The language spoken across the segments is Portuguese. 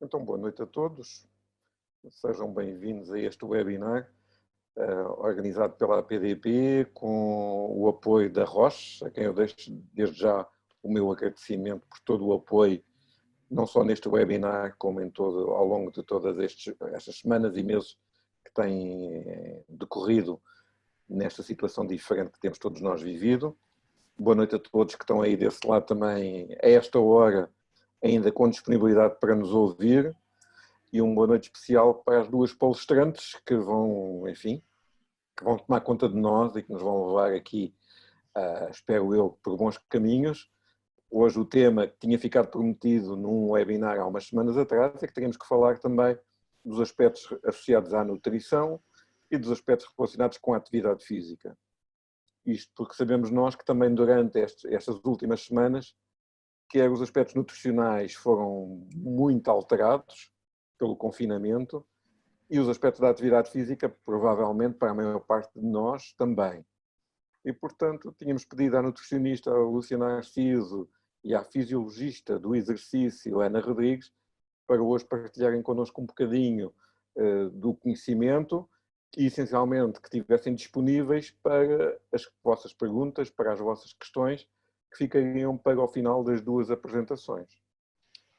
Então, boa noite a todos. Sejam bem-vindos a este webinar organizado pela APDP com o apoio da Roche, a quem eu deixo desde já o meu agradecimento por todo o apoio, não só neste webinar, como ao longo de todas estas semanas e meses que têm decorrido nesta situação diferente que temos todos nós vivido. Boa noite a todos que estão aí desse lado também, a esta hora, ainda com disponibilidade para nos ouvir, e uma boa noite especial para as duas palestrantes que vão, enfim, que vão tomar conta de nós e que nos vão levar aqui, espero eu, por bons caminhos. Hoje o tema que tinha ficado prometido num webinar há umas semanas atrás é que teríamos que falar também dos aspectos associados à nutrição e dos aspectos relacionados com a atividade física. Isto porque sabemos nós que também durante estas últimas semanas, quer os aspectos nutricionais foram muito alterados pelo confinamento e os aspectos da atividade física, provavelmente, para a maior parte de nós, também. E, portanto, tínhamos pedido à nutricionista Luciana Narciso e à fisiologista do exercício, Ana Rodrigues, para hoje partilharem connosco um bocadinho do conhecimento e, essencialmente, que estivessem disponíveis para as vossas perguntas, para as vossas questões, que ficariam para o final das duas apresentações.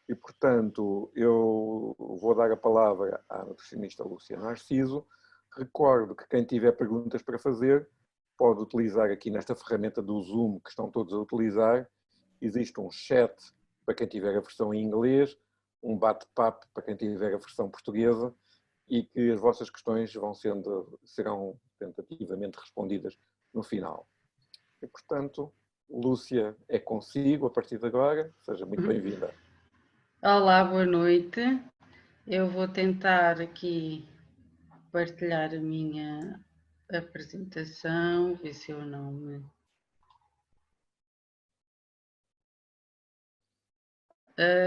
E, portanto, eu vou dar a palavra à nutricionista Luciana Narciso. Recordo que quem tiver perguntas para fazer pode utilizar aqui nesta ferramenta do Zoom que estão todos a utilizar. Existe um chat para quem tiver a versão em inglês, um bate-papo para quem tiver a versão portuguesa e que as vossas questões serão tentativamente respondidas no final. E, portanto, Lúcia, é consigo a partir de agora. Seja muito bem-vinda. Olá, boa noite. Eu vou tentar aqui partilhar a minha apresentação, ver se eu não me...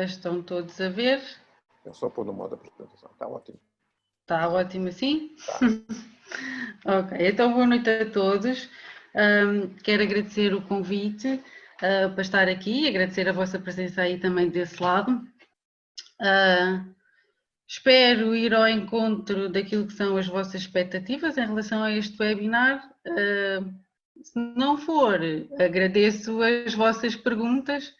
estão todos a ver? É só pôr no modo apresentação. Está ótimo. Está ótimo assim? Tá. Ok, então boa noite a todos. Quero agradecer o convite para estar aqui, agradecer a vossa presença aí também desse lado. Espero ir ao encontro daquilo que são as vossas expectativas em relação a este webinar. Se não for, agradeço as vossas perguntas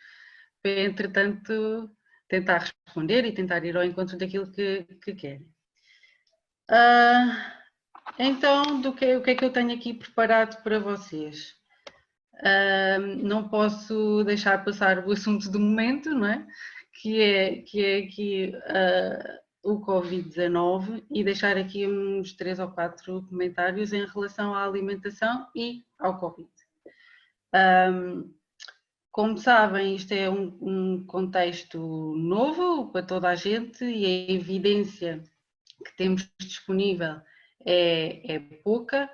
para, entretanto, tentar responder e tentar ir ao encontro daquilo que querem. Então, o que é que eu tenho aqui preparado para vocês? Não posso deixar passar o assunto do momento, não é? Que é aqui o Covid-19 e deixar aqui uns 3 ou 4 comentários em relação à alimentação e ao Covid. Como sabem, isto é um contexto novo para toda a gente e a evidência que temos disponível é pouca,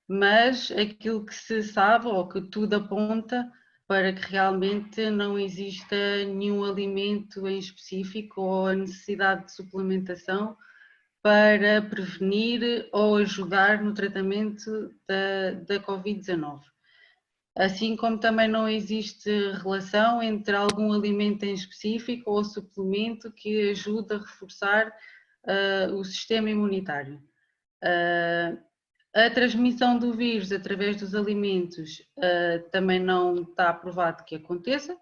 mas aquilo que se sabe ou que tudo aponta para que realmente não exista nenhum alimento em específico ou a necessidade de suplementação para prevenir ou ajudar no tratamento da Covid-19. Assim como também não existe relação entre algum alimento em específico ou suplemento que ajude a reforçar o sistema imunitário. A transmissão do vírus através dos alimentos também não está provado que aconteça.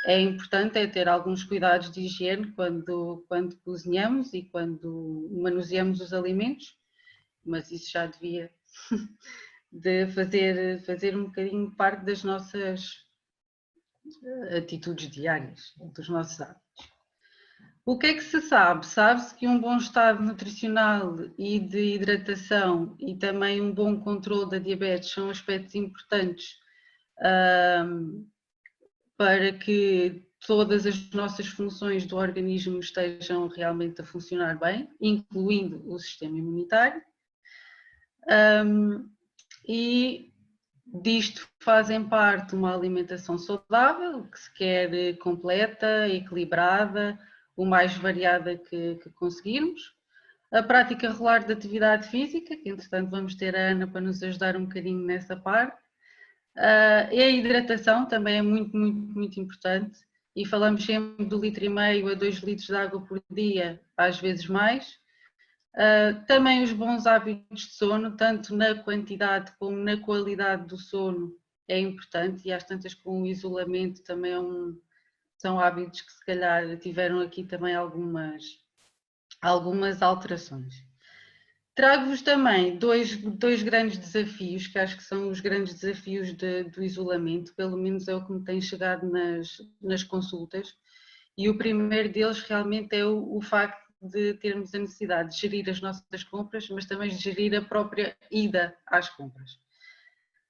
É importante ter alguns cuidados de higiene quando cozinhamos e quando manuseamos os alimentos, mas isso já devia de fazer um bocadinho parte das nossas atitudes diárias, dos nossos hábitos. O que é que se sabe? Sabe-se que um bom estado nutricional e de hidratação e também um bom controle da diabetes são aspectos importantes para que todas as nossas funções do organismo estejam realmente a funcionar bem, incluindo o sistema imunitário. E disto fazem parte uma alimentação saudável, que se quer completa, equilibrada, o mais variada que conseguirmos. A prática regular de atividade física, que entretanto vamos ter a Ana para nos ajudar um bocadinho nessa parte. E a hidratação também é muito importante, e falamos sempre do 1,5 litro a 2 litros de água por dia, às vezes mais. Também os bons hábitos de sono, tanto na quantidade como na qualidade do sono, é importante, e às tantas com o isolamento também são hábitos que se calhar tiveram aqui também algumas alterações. Trago-vos também dois grandes desafios, que acho que são os grandes desafios do isolamento, pelo menos é o que me tem chegado nas consultas, e o primeiro deles realmente é o facto de termos a necessidade de gerir as nossas compras, mas também de gerir a própria ida às compras.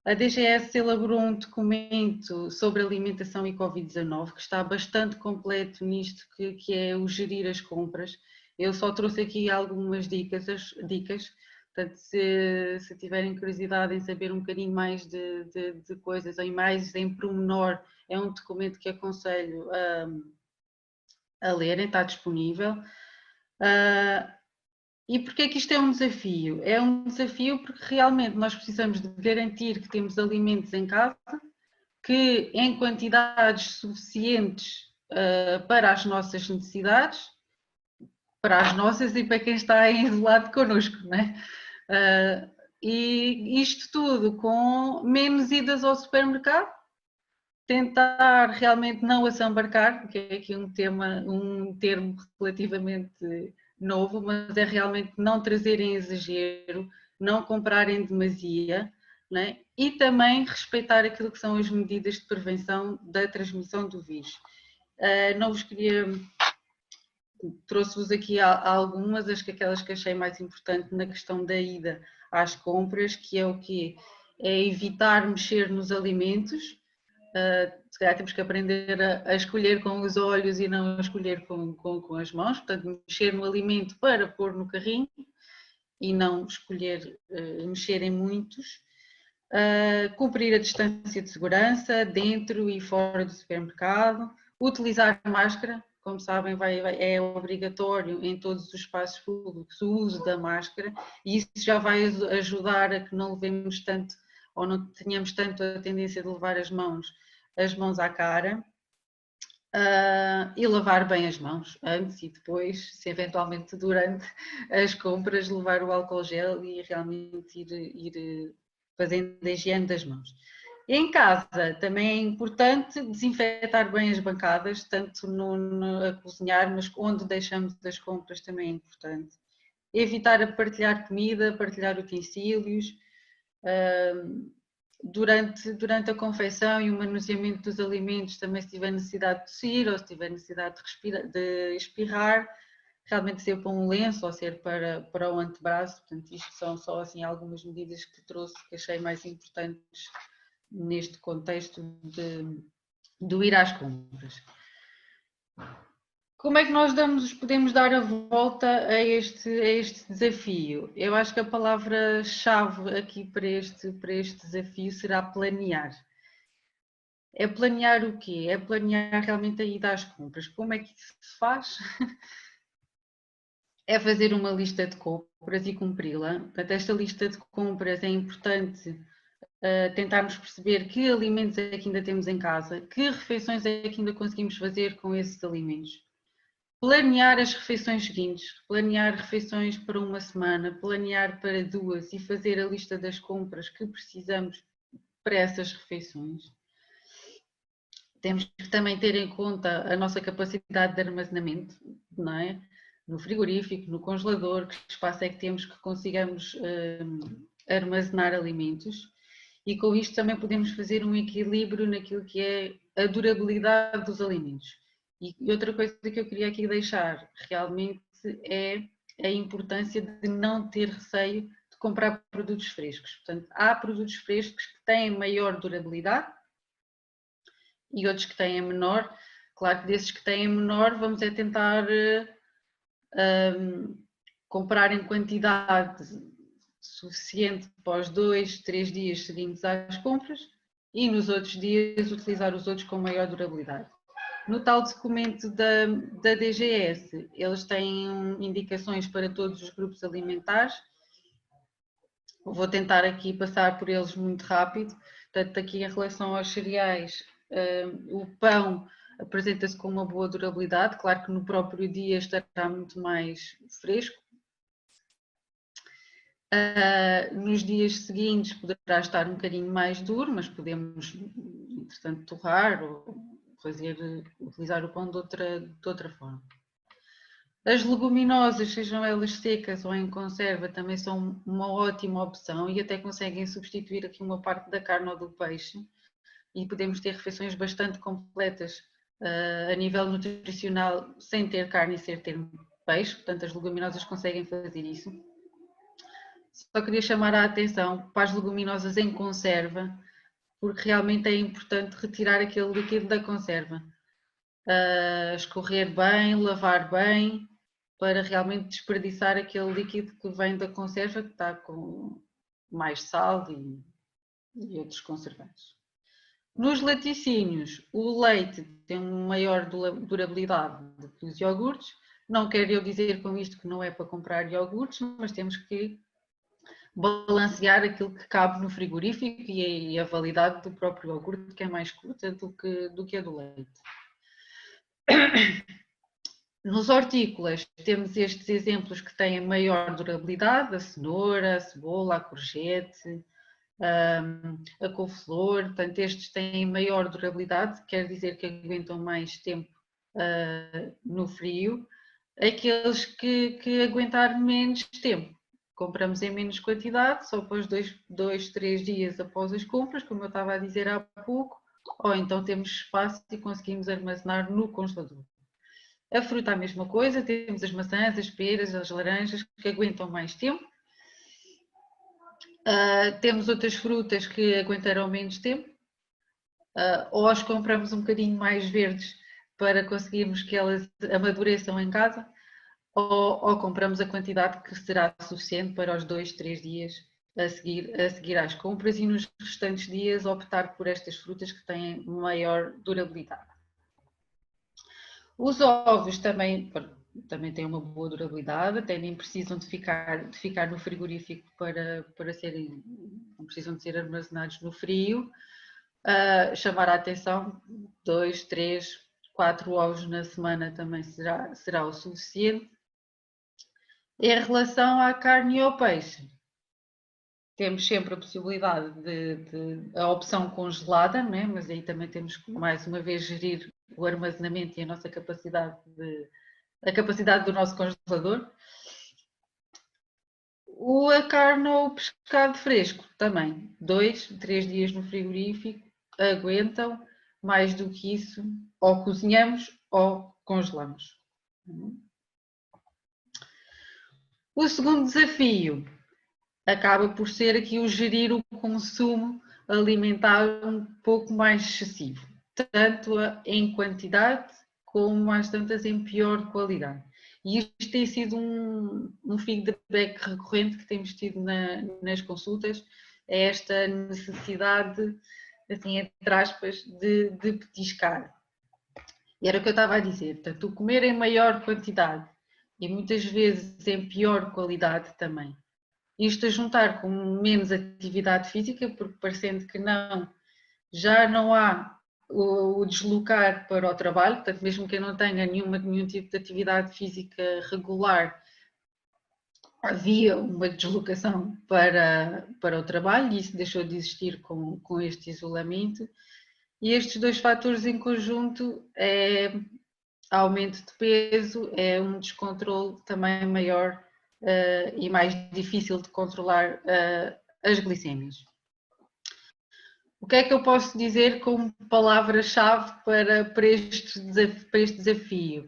A DGS elaborou um documento sobre alimentação e Covid-19 que está bastante completo nisto que é o gerir as compras. Eu só trouxe aqui algumas dicas. Portanto, se tiverem curiosidade em saber um bocadinho mais de coisas, em mais em pormenor, é um documento que aconselho a lerem, está disponível. E porquê que isto é um desafio? É um desafio porque realmente nós precisamos de garantir que temos alimentos em casa, que em quantidades suficientes para as nossas necessidades, para as nossas e para quem está isolado connosco, não é? E isto tudo com menos idas ao supermercado, tentar realmente não assambarcar, que é aqui um termo relativamente novo, mas é realmente não trazer em exagero, não comprar em demasia, né? E também respeitar aquilo que são as medidas de prevenção da transmissão do vírus. Não vos queria... Trouxe-vos aqui algumas, aquelas que achei mais importante na questão da ida às compras, que é o quê? É evitar mexer nos alimentos. Se calhar temos que aprender a escolher com os olhos e não a escolher com as mãos, portanto mexer no alimento para pôr no carrinho e não escolher mexer em muitos. Cumprir a distância de segurança dentro e fora do supermercado, utilizar máscara, como sabem é obrigatório em todos os espaços públicos o uso da máscara, e isso já vai ajudar a que não levemos tanto ou não tenhamos tanto a tendência de levar as mãos à cara. E lavar bem as mãos antes e depois, se eventualmente durante as compras, levar o álcool gel e realmente ir fazendo a higiene das mãos. Em casa também é importante desinfetar bem as bancadas, tanto a cozinhar, mas onde deixamos as compras também é importante. Evitar a partilhar comida, partilhar utensílios. Durante a confecção e o manuseamento dos alimentos, também se tiver necessidade de tossir ou se tiver necessidade de espirrar, realmente ser para um lenço ou ser para o antebraço. Portanto, isto são só assim algumas medidas que trouxe que achei mais importantes neste contexto de ir às compras. Como é que nós podemos dar a volta a este desafio? Eu acho que a palavra-chave aqui para este desafio será planear. É planear o quê? É planear realmente a ida às compras. Como é que isso se faz? É fazer uma lista de compras e cumpri-la. Portanto, esta lista de compras é importante tentarmos perceber que alimentos é que ainda temos em casa, que refeições é que ainda conseguimos fazer com esses alimentos. Planear as refeições seguintes, planear refeições para uma semana, planear para 2 e fazer a lista das compras que precisamos para essas refeições. Temos que também ter em conta a nossa capacidade de armazenamento, não é? No frigorífico, no congelador, que espaço é que temos que consigamos armazenar alimentos. E com isto também podemos fazer um equilíbrio naquilo que é a durabilidade dos alimentos. E outra coisa que eu queria aqui deixar realmente é a importância de não ter receio de comprar produtos frescos. Portanto, há produtos frescos que têm maior durabilidade e outros que têm menor. Claro que desses que têm menor vamos é tentar comprar em quantidade suficiente para os 2, 3 dias seguintes às compras e nos outros dias utilizar os outros com maior durabilidade. No tal documento da DGS, eles têm indicações para todos os grupos alimentares. Vou tentar aqui passar por eles muito rápido. Portanto, aqui em relação aos cereais, o pão apresenta-se com uma boa durabilidade, claro que no próprio dia estará muito mais fresco. Nos dias seguintes poderá estar um bocadinho mais duro, mas podemos, entretanto, torrar ou utilizar o pão de outra forma. As leguminosas, sejam elas secas ou em conserva, também são uma ótima opção e até conseguem substituir aqui uma parte da carne ou do peixe e podemos ter refeições bastante completas a nível nutricional sem ter carne e sem ter peixe, portanto as leguminosas conseguem fazer isso. Só queria chamar a atenção para as leguminosas em conserva, porque realmente é importante retirar aquele líquido da conserva. Escorrer bem, lavar bem, para realmente desperdiçar aquele líquido que vem da conserva, que está com mais sal e outros conservantes. Nos laticínios, o leite tem uma maior durabilidade do que os iogurtes. Não quero eu dizer com isto que não é para comprar iogurtes, mas temos que balancear aquilo que cabe no frigorífico e a validade do próprio iogurte, que é mais curta do que a do leite. Nos hortícolas temos estes exemplos que têm maior durabilidade, a cenoura, a cebola, a courgette, a couve-flor, portanto estes têm maior durabilidade, quer dizer que aguentam mais tempo no frio. Aqueles que aguentar menos tempo, compramos em menos quantidade, só após 2, 3 dias após as compras, como eu estava a dizer há pouco, ou então temos espaço e conseguimos armazenar no congelador. A fruta a mesma coisa, temos as maçãs, as peras, as laranjas que aguentam mais tempo. Temos outras frutas que aguentarão menos tempo, ou as compramos um bocadinho mais verdes para conseguirmos que elas amadureçam em casa, ou compramos a quantidade que será suficiente para os 2, 3 dias a seguir às compras e nos restantes dias optar por estas frutas que têm maior durabilidade. Os ovos também têm uma boa durabilidade, até nem precisam de ficar no frigorífico para serem, não precisam de ser armazenados no frio. Chamar a atenção, 2, 3, 4 ovos na semana também será o suficiente. Em relação à carne e ao peixe, temos sempre a possibilidade a opção congelada, não é? Mas aí também temos que, mais uma vez, gerir o armazenamento e a nossa capacidade do nosso congelador. A carne ou o pescado fresco também, 2, 3 dias no frigorífico, aguentam. Mais do que isso, ou cozinhamos ou congelamos. O segundo desafio acaba por ser aqui o gerir o consumo alimentar um pouco mais excessivo, tanto em quantidade como às tantas em pior qualidade. E isto tem sido um feedback recorrente que temos tido nas consultas, é esta necessidade, assim, entre aspas, de petiscar. E era o que eu estava a dizer, portanto, o comer em maior quantidade e muitas vezes em pior qualidade também. Isto a juntar com menos atividade física, porque parecendo que já não há o deslocar para o trabalho, portanto, mesmo que eu não tenha nenhum tipo de atividade física regular, havia uma deslocação para o trabalho e isso deixou de existir com este isolamento. E estes dois fatores em conjunto é aumento de peso, é um descontrole também maior e mais difícil de controlar as glicémias. O que é que eu posso dizer como palavra-chave para este desafio?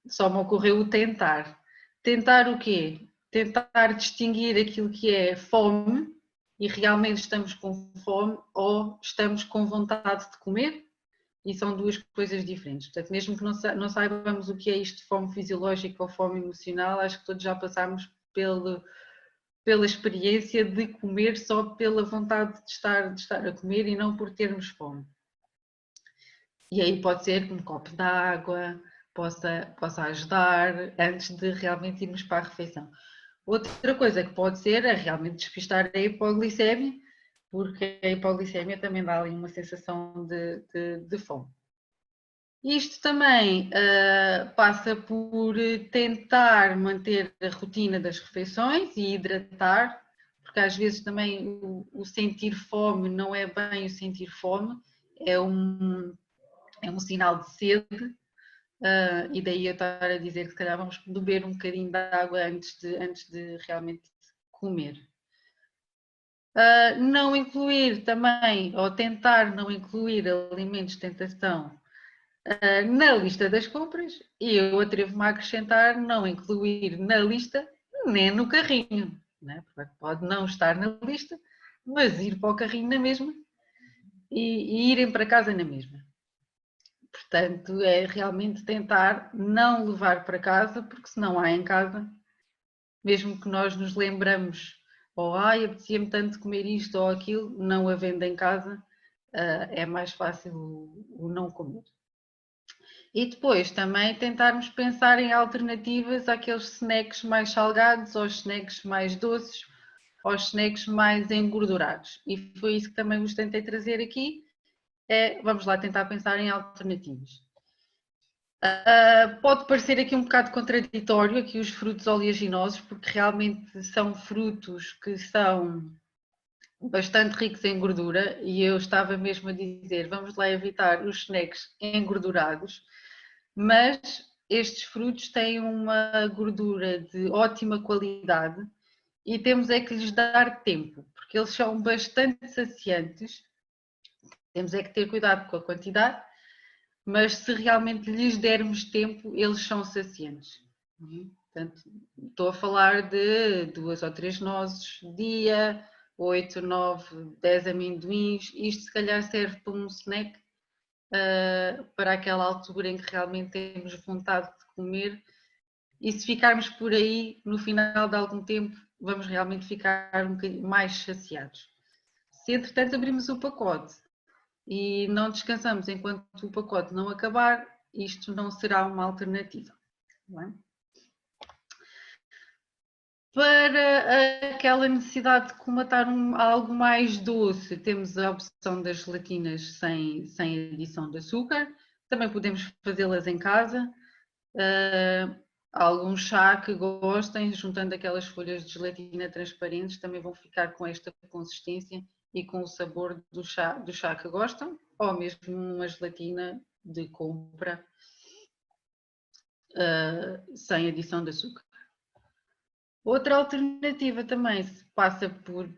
Só me ocorreu o tentar. Tentar o quê? Tentar distinguir aquilo que é fome e realmente estamos com fome ou estamos com vontade de comer e são duas coisas diferentes. Portanto, mesmo que não saibamos o que é isto de fome fisiológica ou fome emocional, acho que todos já passámos pela experiência de comer só pela vontade de estar a comer e não por termos fome. E aí pode ser que um copo de água possa ajudar antes de realmente irmos para a refeição. Outra coisa que pode ser é realmente despistar a hipoglicemia, porque a hipoglicemia também dá ali uma sensação de fome. Isto também passa por tentar manter a rotina das refeições e hidratar, porque às vezes também o sentir fome não é bem o sentir fome, é um sinal de sede, e daí eu estar a dizer que se calhar vamos beber um bocadinho de água antes de realmente comer. Não incluir também, ou tentar não incluir alimentos de tentação na lista das compras, e eu atrevo-me a acrescentar não incluir na lista nem no carrinho, né? Pode não estar na lista, mas ir para o carrinho na mesma e irem para casa na mesma. Portanto, é realmente tentar não levar para casa, porque se não há em casa, mesmo que nós nos lembramos, ou apetecia-me tanto comer isto ou aquilo, não havendo em casa, é mais fácil o não comer. E depois também tentarmos pensar em alternativas àqueles snacks mais salgados, aos snacks mais doces, aos snacks mais engordurados. E foi isso que também vos tentei trazer aqui. Vamos lá tentar pensar em alternativas. Pode parecer aqui um bocado contraditório, aqui os frutos oleaginosos, porque realmente são frutos que são bastante ricos em gordura, e eu estava mesmo a dizer, vamos lá evitar os snacks engordurados, mas estes frutos têm uma gordura de ótima qualidade e temos é que lhes dar tempo, porque eles são bastante saciantes, temos é que ter cuidado com a quantidade, mas se realmente lhes dermos tempo, eles são saciantes. Portanto, estou a falar de 2 ou 3 nozes dia, 8, 9, 10 amendoins, isto se calhar serve para um snack para aquela altura em que realmente temos vontade de comer, e se ficarmos por aí, no final de algum tempo, vamos realmente ficar um bocadinho mais saciados. Se entretanto abrimos o pacote e não descansamos enquanto o pacote não acabar, isto não será uma alternativa. Não é? Para aquela necessidade de comatar algo mais doce, temos a opção das gelatinas sem adição de açúcar. Também podemos fazê-las em casa. Algum chá que gostem, juntando aquelas folhas de gelatina transparentes, também vão ficar com esta consistência e com o sabor do chá que gostam, ou mesmo uma gelatina de compra sem adição de açúcar. Outra alternativa também se passa por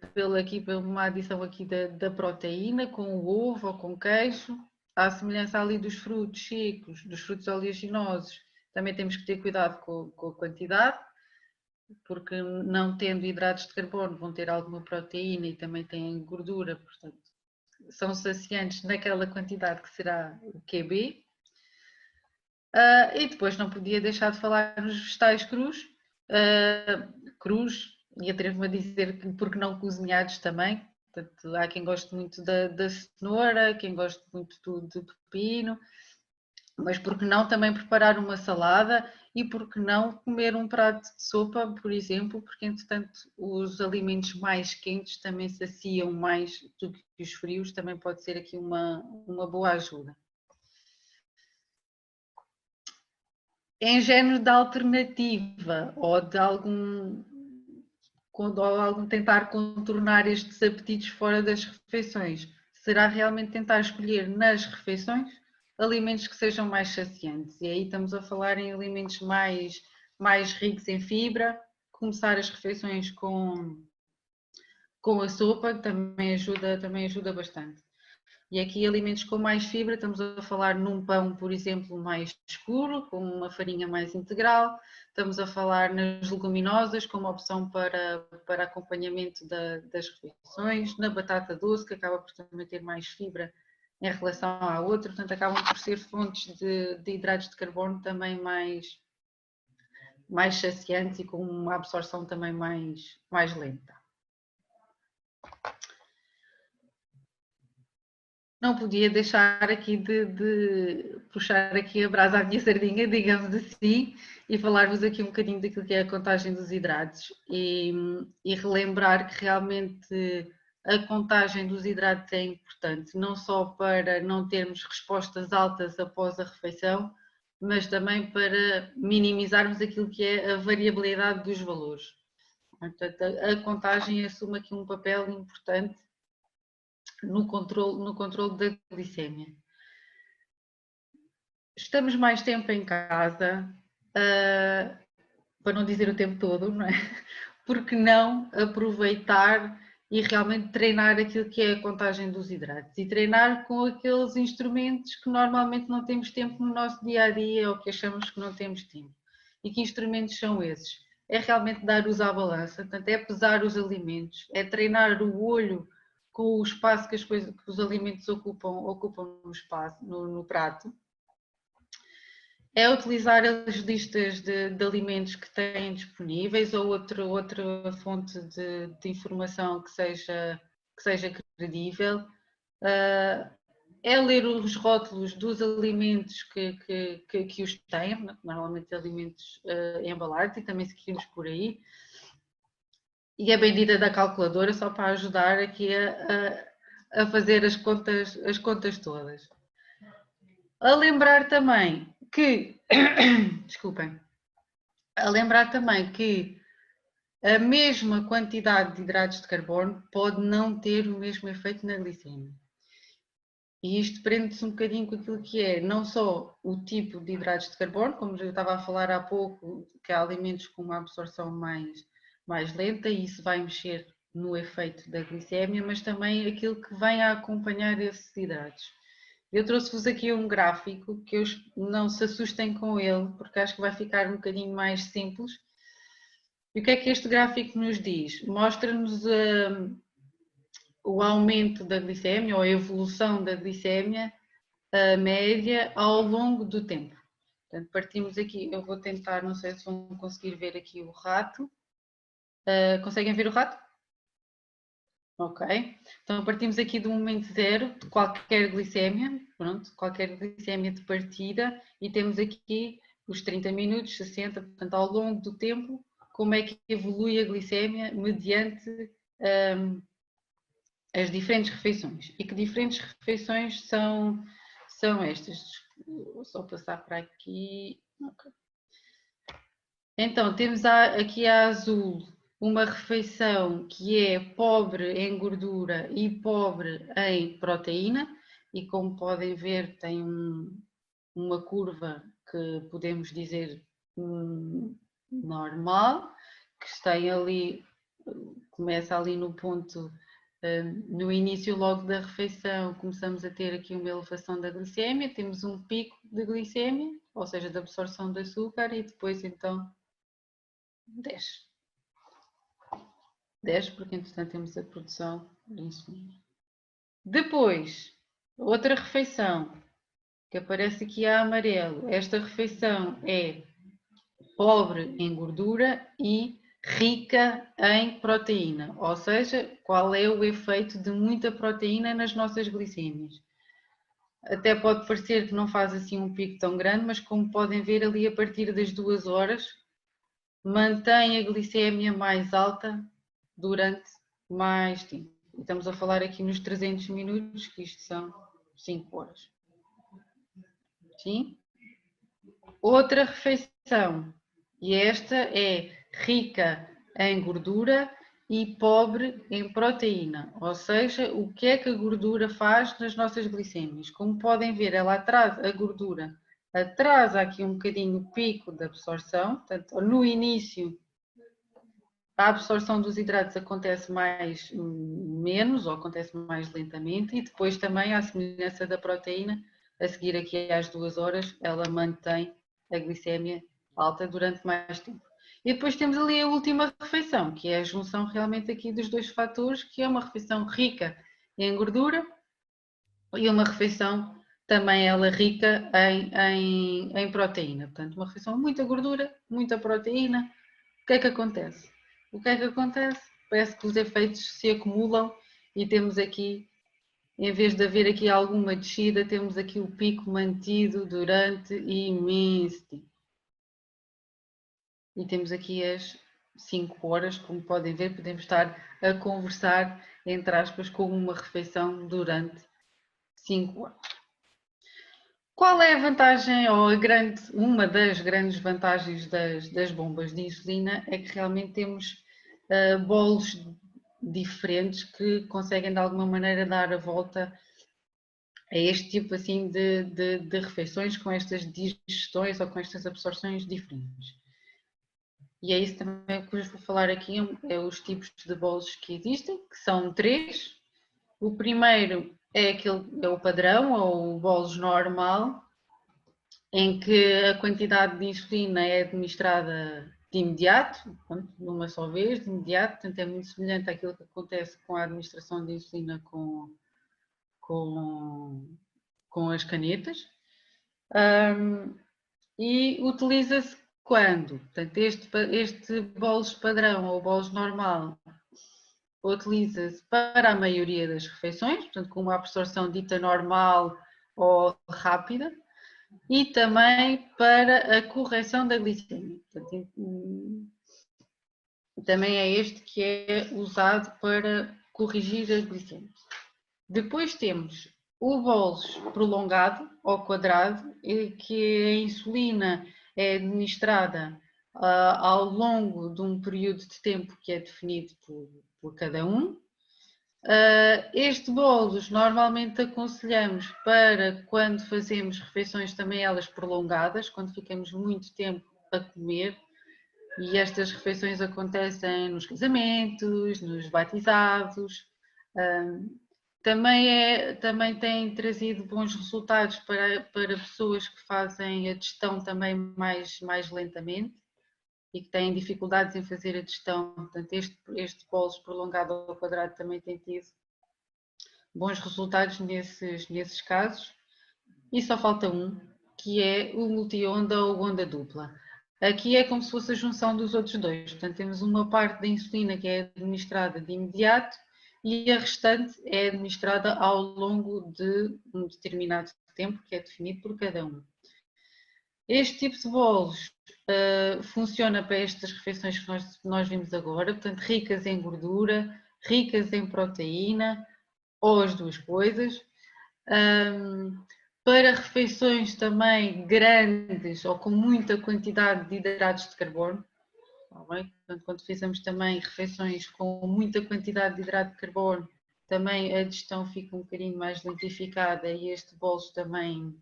uma adição aqui da proteína, com o ovo ou com queijo, à semelhança ali dos frutos secos, dos frutos oleaginosos. Também temos que ter cuidado com a quantidade, porque não tendo hidratos de carbono vão ter alguma proteína e também têm gordura, portanto são saciantes naquela quantidade que será o QB. E depois não podia deixar de falar nos vegetais crus, e atrevo-me a dizer que porque não cozinhados também. Portanto, há quem goste muito da cenoura, quem goste muito do pepino, mas porque não também preparar uma salada e porque não comer um prato de sopa, por exemplo, porque entretanto os alimentos mais quentes também saciam mais do que os frios, também pode ser aqui uma boa ajuda. Em género de alternativa ou de algum tentar contornar estes apetites fora das refeições, será realmente tentar escolher nas refeições alimentos que sejam mais saciantes. E aí estamos a falar em alimentos mais ricos em fibra, começar as refeições com a sopa também ajuda bastante. E aqui alimentos com mais fibra, estamos a falar num pão, por exemplo, mais escuro, com uma farinha mais integral, estamos a falar nas leguminosas, como opção para acompanhamento das refeições, na batata doce, que acaba por também ter mais fibra em relação à outra, portanto acabam por ser fontes de hidratos de carbono também mais saciantes e com uma absorção também mais lenta. Não podia deixar aqui de puxar aqui a brasa à minha sardinha, digamos assim, e falar-vos aqui um bocadinho daquilo que é a contagem dos hidratos e relembrar que realmente a contagem dos hidratos é importante, não só para não termos respostas altas após a refeição, mas também para minimizarmos aquilo que é a variabilidade dos valores. Portanto, a contagem assume aqui um papel importante no controle da glicémia. Estamos mais tempo em casa, para não dizer o tempo todo, não é? Porque não aproveitar e realmente treinar aquilo que é a contagem dos hidratos e treinar com aqueles instrumentos que normalmente não temos tempo no nosso dia a dia ou que achamos que não temos tempo. E que instrumentos são esses? É realmente dar-os à balança, portanto, é pesar os alimentos, é treinar o olho com o espaço que os alimentos ocupam no espaço, no prato. É utilizar as listas de alimentos que têm disponíveis ou outra fonte de informação que seja credível. É ler os rótulos dos alimentos que os têm, normalmente alimentos embalados, e também seguimos por aí. E a bendita da calculadora só para ajudar aqui a fazer as contas todas. A lembrar também que, desculpem, a lembrar também que a mesma quantidade de hidratos de carbono pode não ter o mesmo efeito na glicemia. E isto prende-se um bocadinho com aquilo que é não só o tipo de hidratos de carbono, como eu estava a falar há pouco, que há alimentos com uma absorção mais lenta e isso vai mexer no efeito da glicemia, mas também aquilo que vem a acompanhar esses hidratos. Eu trouxe-vos aqui um gráfico que não se assustem com ele, porque acho que vai ficar um bocadinho mais simples. E o que é que este gráfico nos diz? Mostra-nos o aumento da glicemia ou a evolução da glicemia média ao longo do tempo. Portanto, partimos aqui, eu vou tentar, não sei se vão conseguir ver aqui o rato. Conseguem ver o rato? Ok, então partimos aqui do momento zero de qualquer glicémia, pronto, qualquer glicémia de partida e temos aqui os 30 minutos, 60, portanto ao longo do tempo, como é que evolui a glicémia mediante as diferentes refeições. E que diferentes refeições são estas? Vou só passar para aqui. Okay. Então, temos aqui a azul uma refeição que é pobre em gordura e pobre em proteína e como podem ver tem uma curva que podemos dizer normal, que tem ali, começa ali no ponto, no início logo da refeição começamos a ter aqui uma elevação da glicémia, temos um pico de glicémia, ou seja, da absorção de açúcar e depois então desce porque entretanto temos a produção de insulina. Depois, outra refeição que aparece aqui a amarelo. Esta refeição é pobre em gordura e rica em proteína, ou seja, qual é o efeito de muita proteína nas nossas glicémias. Até pode parecer que não faz assim um pico tão grande, mas como podem ver ali a partir das 2 horas, mantém a glicémia mais alta durante mais tempo. Estamos a falar aqui nos 300 minutos, que isto são 5 horas. Sim? Outra refeição, e esta é rica em gordura e pobre em proteína, ou seja, o que é que a gordura faz nas nossas glicémias? Como podem ver, ela atrasa a gordura, atrasa aqui um bocadinho o pico da absorção, portanto, no início a absorção dos hidratos acontece menos ou acontece mais lentamente e depois também, à semelhança da proteína, a seguir aqui às 2 horas, ela mantém a glicémia alta durante mais tempo. E depois temos ali a última refeição, que é a junção realmente aqui dos dois fatores, que é uma refeição rica em gordura e uma refeição também ela rica em proteína. Portanto, uma refeição com muita gordura, muita proteína. O que é que acontece? O que é que acontece? Parece que os efeitos se acumulam e temos aqui, em vez de haver aqui alguma descida, temos aqui o pico mantido durante imenso tempo. E temos aqui as 5 horas, como podem ver, podemos estar a conversar entre aspas, com uma refeição durante 5 anos. Qual é a vantagem, ou uma das grandes vantagens das bombas de insulina é que realmente temos bolos diferentes que conseguem de alguma maneira dar a volta a este tipo assim de refeições com estas digestões ou com estas absorções diferentes. E é isso também que eu vos vou falar aqui, é os tipos de bolos que existem, que são 3. O primeiro é o padrão, ou o bolos normal, em que a quantidade de insulina é administrada de imediato, numa só vez, de imediato, portanto é muito semelhante àquilo que acontece com a administração de insulina com as canetas. E utiliza-se quando? Portanto, este bolos padrão ou bolos normal utiliza-se para a maioria das refeições, portanto com uma absorção dita normal ou rápida, e também para a correção da glicemia. Portanto, também é este que é usado para corrigir a glicemia. Depois temos o bolos prolongado ou quadrado, que a insulina é administrada ao longo de um período de tempo que é definido por cada um. Este bolos normalmente aconselhamos para quando fazemos refeições também elas prolongadas, quando ficamos muito tempo a comer, e estas refeições acontecem nos casamentos, nos batizados. Também tem trazido bons resultados para pessoas que fazem a digestão também mais lentamente e que têm dificuldades em fazer a digestão. Portanto, este bolos prolongado ao quadrado também tem tido bons resultados nesses casos. E só falta um, que é o multi-onda ou onda dupla. Aqui é como se fosse a junção dos outros dois. Portanto, temos uma parte da insulina que é administrada de imediato e a restante é administrada ao longo de um determinado tempo que é definido por cada um. Este tipo de bolos funciona para estas refeições que nós vimos agora, portanto, ricas em gordura, ricas em proteína, ou as duas coisas. Para refeições também grandes ou com muita quantidade de hidratos de carbono. Portanto, quando fizemos também refeições com muita quantidade de hidrato de carbono, também a digestão fica um bocadinho mais lentificada e este bolos também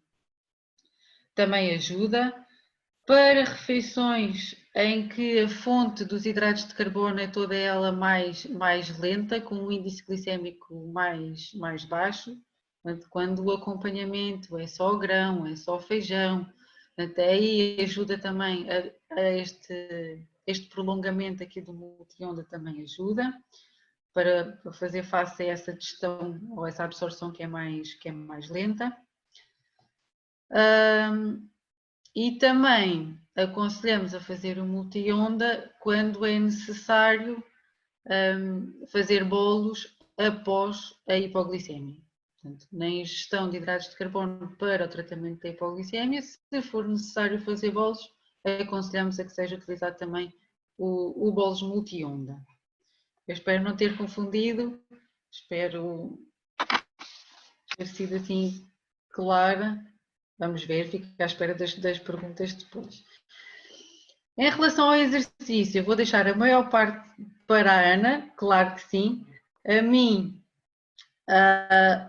ajuda. Para refeições em que a fonte dos hidratos de carbono é toda ela mais lenta, com um índice glicémico mais baixo, portanto, quando o acompanhamento é só grão, é só feijão, portanto, aí ajuda também a este prolongamento aqui do multi-onda também ajuda para fazer face a essa digestão ou essa absorção que é mais lenta. E também aconselhamos a fazer o multi-onda quando é necessário fazer bolos após a hipoglicemia. Portanto, na ingestão de hidratos de carbono para o tratamento da hipoglicemia, se for necessário fazer bolos, aconselhamos a que seja utilizado também o bolos multi-onda. Eu espero não ter confundido, espero ter sido assim clara. Vamos ver, fico à espera das perguntas depois. Em relação ao exercício, eu vou deixar a maior parte para a Ana, claro que sim. A mim,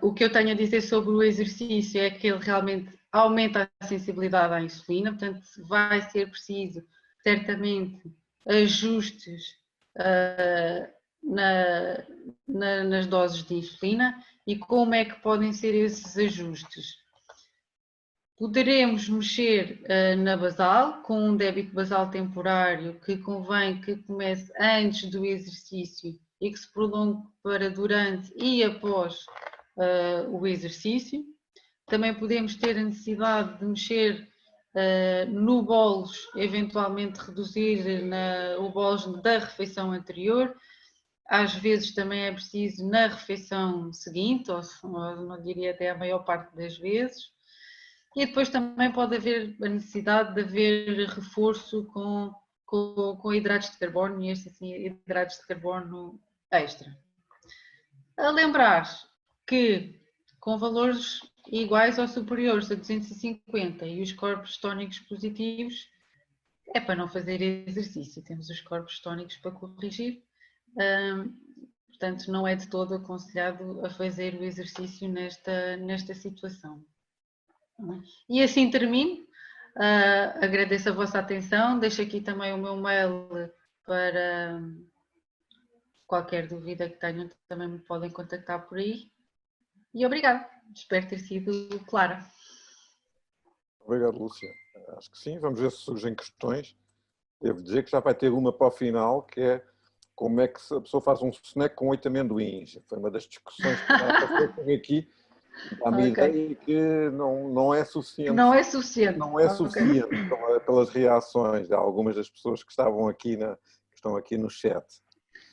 o que eu tenho a dizer sobre o exercício é que ele realmente aumenta a sensibilidade à insulina, portanto vai ser preciso, certamente, ajustes nas doses de insulina. E como é que podem ser esses ajustes? Poderemos mexer na basal, com um débito basal temporário que convém que comece antes do exercício e que se prolongue para durante e após o exercício. Também podemos ter a necessidade de mexer no bolos, eventualmente reduzir o bolos da refeição anterior. Às vezes também é preciso na refeição seguinte, ou não diria até a maior parte das vezes. E depois também pode haver a necessidade de haver reforço com hidratos de carbono, e estes assim, hidratos de carbono extra. A lembrar que com valores iguais ou superiores a 250 e os corpos tónicos positivos, é para não fazer exercício, temos os corpos tónicos para corrigir. Portanto, não é de todo aconselhado a fazer o exercício nesta situação. E assim termino. Agradeço a vossa atenção. Deixo aqui também o meu mail para qualquer dúvida que tenham, também me podem contactar por aí. E obrigado. Espero ter sido clara. Obrigado, Lúcia. Acho que sim. Vamos ver se surgem questões. Devo dizer que já vai ter uma para o final, que é como é que a pessoa faz um snack com 8 amendoins. Foi uma das discussões que já passou por aqui. Dá-me Okay. ideia que não é suficiente. Não é suficiente. Não é suficiente pelas reações de algumas das pessoas que estavam aqui que estão aqui no chat.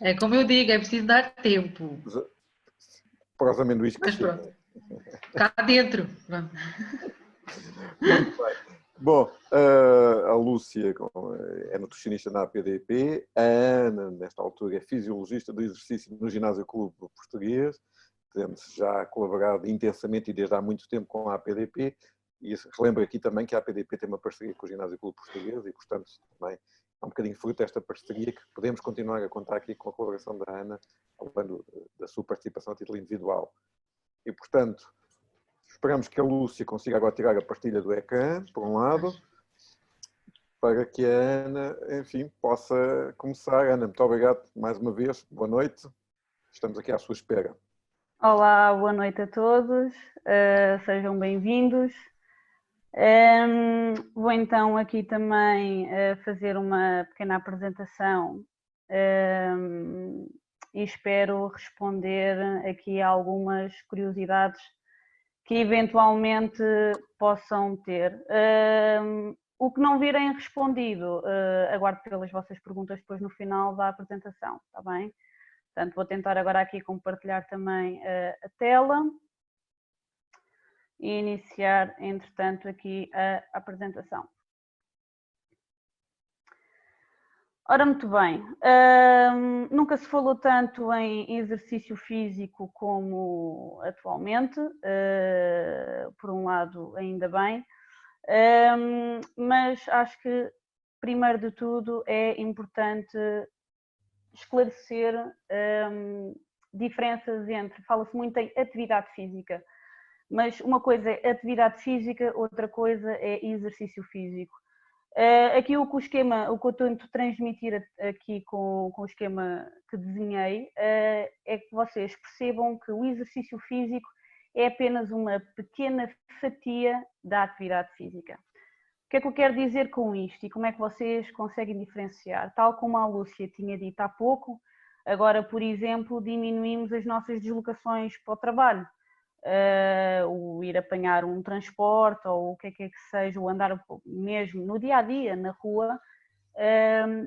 É como eu digo, é preciso dar tempo. Para os amendoins Mas crescerem. pronto, cá dentro. Muito bem. Bom, a Lúcia é nutricionista na APDP, a Ana, nesta altura, é fisiologista do exercício no Ginásio Clube Português, temos já colaborado intensamente e desde há muito tempo com a APDP, e relembro aqui também que a APDP tem uma parceria com o Ginásio Clube Português e, portanto, também é um bocadinho fruto desta parceria que podemos continuar a contar aqui com a colaboração da Ana, falando da sua participação a título individual. E, portanto, esperamos que a Lúcia consiga agora tirar a partilha do ecrã, por um lado, para que a Ana, enfim, possa começar. Ana, muito obrigado mais uma vez. Boa noite. Estamos aqui à sua espera. Olá, boa noite a todos. Sejam bem-vindos. Vou então aqui também fazer uma pequena apresentação e espero responder aqui a algumas curiosidades que eventualmente possam ter. O que não virem respondido, aguardo pelas vossas perguntas depois no final da apresentação, está bem? Portanto, vou tentar agora aqui compartilhar também a tela e iniciar, entretanto, aqui a apresentação. Ora, muito bem, nunca se falou tanto em exercício físico como atualmente, por um lado ainda bem, mas acho que primeiro de tudo é importante esclarecer diferenças entre, fala-se muito em atividade física, mas uma coisa é atividade física, outra coisa é exercício físico. Aqui o que eu tento transmitir aqui com o esquema que desenhei é que vocês percebam que o exercício físico é apenas uma pequena fatia da atividade física. O que é que eu quero dizer com isto e como é que vocês conseguem diferenciar? Tal como a Lúcia tinha dito há pouco, agora, por exemplo, diminuímos as nossas deslocações para o trabalho. O ir apanhar um transporte ou o que é que seja, o andar mesmo no dia-a-dia, na rua,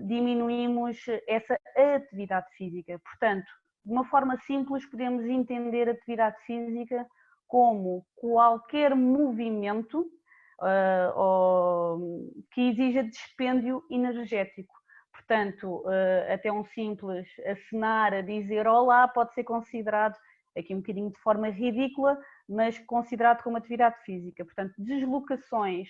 diminuímos essa atividade física. Portanto, de uma forma simples, podemos entender a atividade física como qualquer movimento que exija dispêndio energético. Portanto, até um simples acenar, a dizer olá, pode ser considerado, aqui um bocadinho de forma ridícula, mas considerado como atividade física. Portanto, deslocações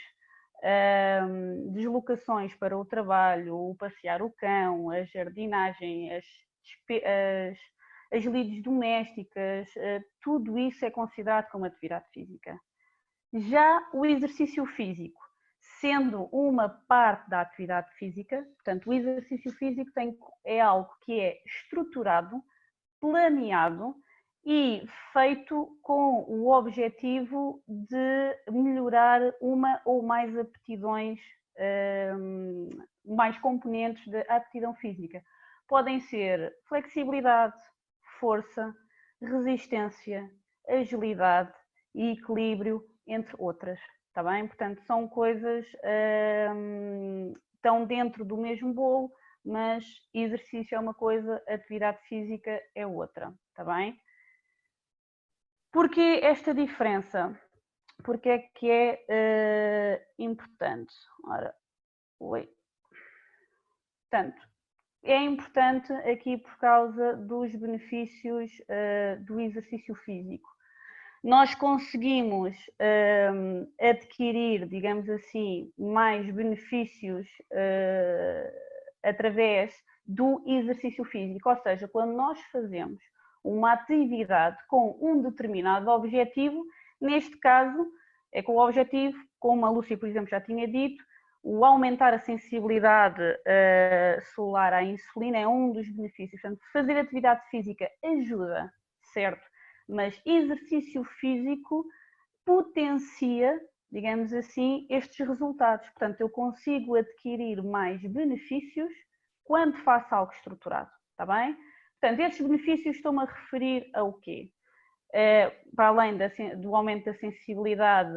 para o trabalho, o passear o cão, a jardinagem, as lides domésticas, tudo isso é considerado como atividade física. Já o exercício físico, sendo uma parte da atividade física, portanto, o exercício físico é algo que é estruturado, planeado e feito com o objetivo de melhorar uma ou mais aptidões, mais componentes da aptidão física. Podem ser flexibilidade, força, resistência, agilidade e equilíbrio, entre outras, está bem? Portanto, são coisas que estão dentro do mesmo bolo, mas exercício é uma coisa, atividade física é outra, está bem? Porquê esta diferença? Porque é que é importante? Ora, oi. Portanto, é importante aqui por causa dos benefícios do exercício físico. Nós conseguimos adquirir, digamos assim, mais benefícios através do exercício físico, ou seja, quando nós fazemos uma atividade com um determinado objetivo, neste caso é com o objetivo, como a Lúcia, por exemplo, já tinha dito, o aumentar a sensibilidade celular à insulina é um dos benefícios. Portanto, fazer atividade física ajuda, certo? Mas exercício físico potencia, digamos assim, estes resultados. Portanto, eu consigo adquirir mais benefícios quando faço algo estruturado, está bem? Portanto, estes benefícios estão-me a referir ao quê? Para além do aumento da sensibilidade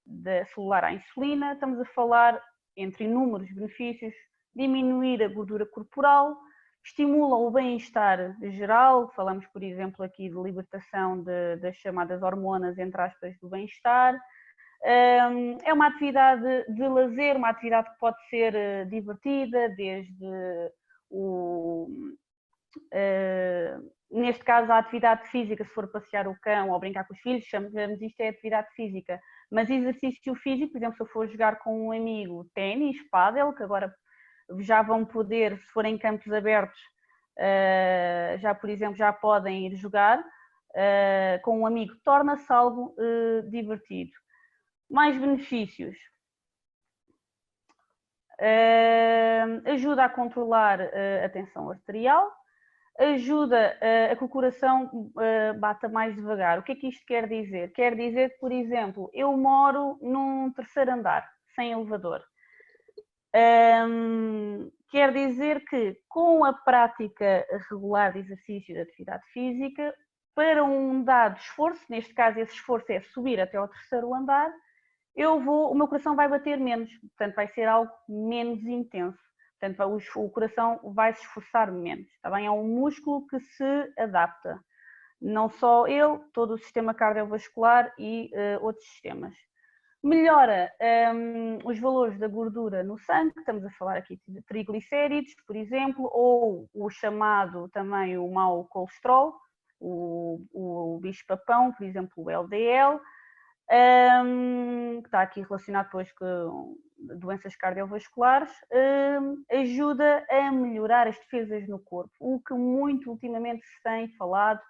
da celular à insulina, estamos a falar, entre inúmeros benefícios, diminuir a gordura corporal, estimula o bem-estar geral, falamos, por exemplo, aqui de libertação das chamadas hormonas, entre aspas, do bem-estar. É uma atividade de lazer, uma atividade que pode ser divertida, desde neste caso a atividade física, se for passear o cão ou brincar com os filhos, chamamos isto é atividade física, mas exercício físico, por exemplo, se eu for jogar com um amigo ténis, pádel, que agora já vão poder, se forem campos abertos, já, por exemplo, já podem ir jogar com um amigo, torna-se algo divertido. Mais benefícios. Ajuda a controlar a tensão arterial, ajuda a que o coração bata mais devagar. O que é que isto quer dizer? Quer dizer que, por exemplo, eu moro num terceiro andar, sem elevador. Quer dizer que com a prática regular de exercício de atividade física, para um dado esforço, neste caso esse esforço é subir até ao terceiro andar, o meu coração vai bater menos, portanto vai ser algo menos intenso, portanto o coração vai se esforçar menos, está bem? É um músculo que se adapta, não só ele, todo o sistema cardiovascular e outros sistemas. Melhora os valores da gordura no sangue, estamos a falar aqui de triglicéridos, por exemplo, ou o chamado também o mau colesterol, o bicho-papão, por exemplo, o LDL, que está aqui relacionado depois com doenças cardiovasculares, ajuda a melhorar as defesas no corpo, o que muito ultimamente se tem falado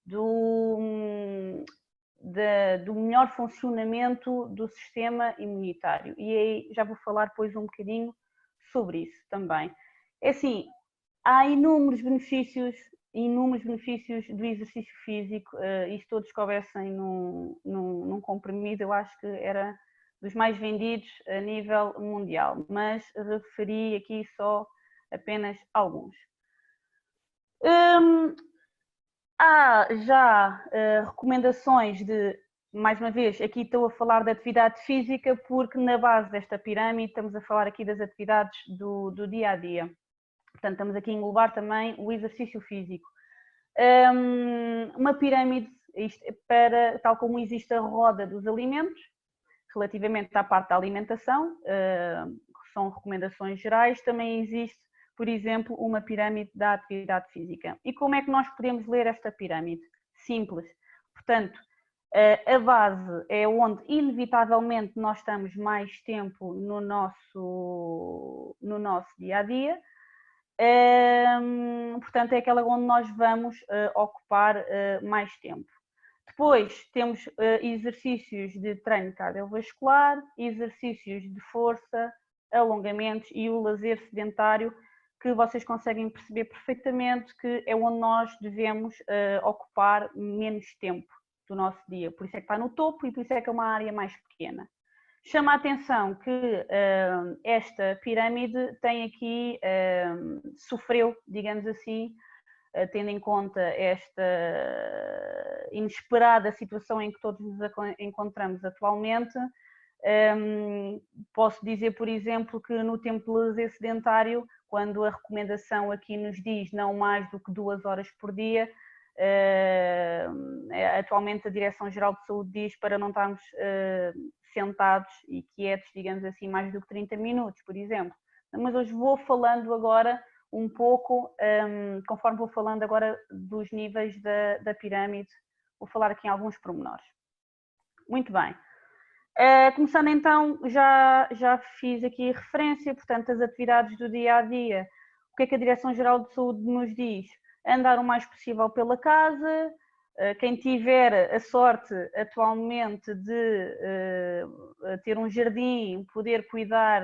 do melhor funcionamento do sistema imunitário. E aí já vou falar depois um bocadinho sobre isso também. É assim, há inúmeros benefícios do exercício físico, e se todos coubessem num comprimido, eu acho que era dos mais vendidos a nível mundial, mas referi aqui só apenas alguns. Há já recomendações de, mais uma vez, aqui estou a falar de atividade física porque na base desta pirâmide estamos a falar aqui das atividades do dia a dia. Portanto, estamos aqui a englobar também o exercício físico. Uma pirâmide, tal como existe a roda dos alimentos, relativamente à parte da alimentação, que são recomendações gerais, também existe, por exemplo, uma pirâmide da atividade física. E como é que nós podemos ler esta pirâmide? Simples. Portanto, a base é onde, inevitavelmente, nós estamos mais tempo no nosso dia-a-dia. Portanto, é aquela onde nós vamos ocupar mais tempo. Depois temos exercícios de treino cardiovascular, exercícios de força, alongamentos e o lazer sedentário, que vocês conseguem perceber perfeitamente que é onde nós devemos ocupar menos tempo do nosso dia. Por isso é que está no topo e por isso é que é uma área mais pequena. Chama a atenção que esta pirâmide tem aqui, sofreu, digamos assim, tendo em conta esta inesperada situação em que todos nos encontramos atualmente. Posso dizer, por exemplo, que no tempo de lazer sedentário, quando a recomendação aqui nos diz não mais do que 2 horas por dia, atualmente a Direção-Geral de Saúde diz para não estarmos sentados e quietos, digamos assim, mais do que 30 minutos, por exemplo. mas hoje vou falando agora um pouco, conforme vou falando agora dos níveis da pirâmide, vou falar aqui em alguns pormenores. Muito bem. Começando então, já fiz aqui referência, portanto, as atividades do dia a dia. O que é que a Direção-Geral de Saúde nos diz? Andar o mais possível pela casa. Quem tiver a sorte atualmente de ter um jardim, poder cuidar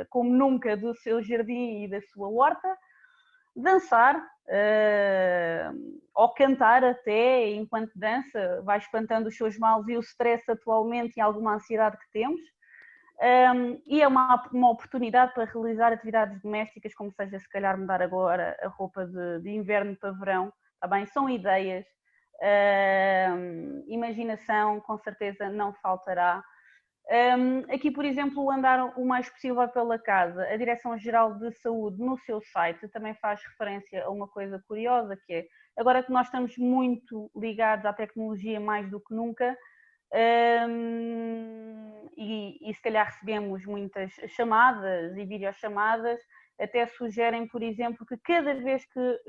como nunca do seu jardim e da sua horta. Dançar, ou cantar até, enquanto dança, vai espantando os seus males e o stress atualmente e alguma ansiedade que temos. E é uma oportunidade para realizar atividades domésticas, como seja, se calhar mudar agora a roupa de inverno para verão, tá bem? São ideias, imaginação com certeza não faltará. Aqui, por exemplo, andar o mais possível pela casa. A Direção-Geral de Saúde, no seu site, também faz referência a uma coisa curiosa, que é, agora que nós estamos muito ligados à tecnologia mais do que nunca, e se calhar recebemos muitas chamadas e videochamadas, até sugerem, por exemplo, que cada vez que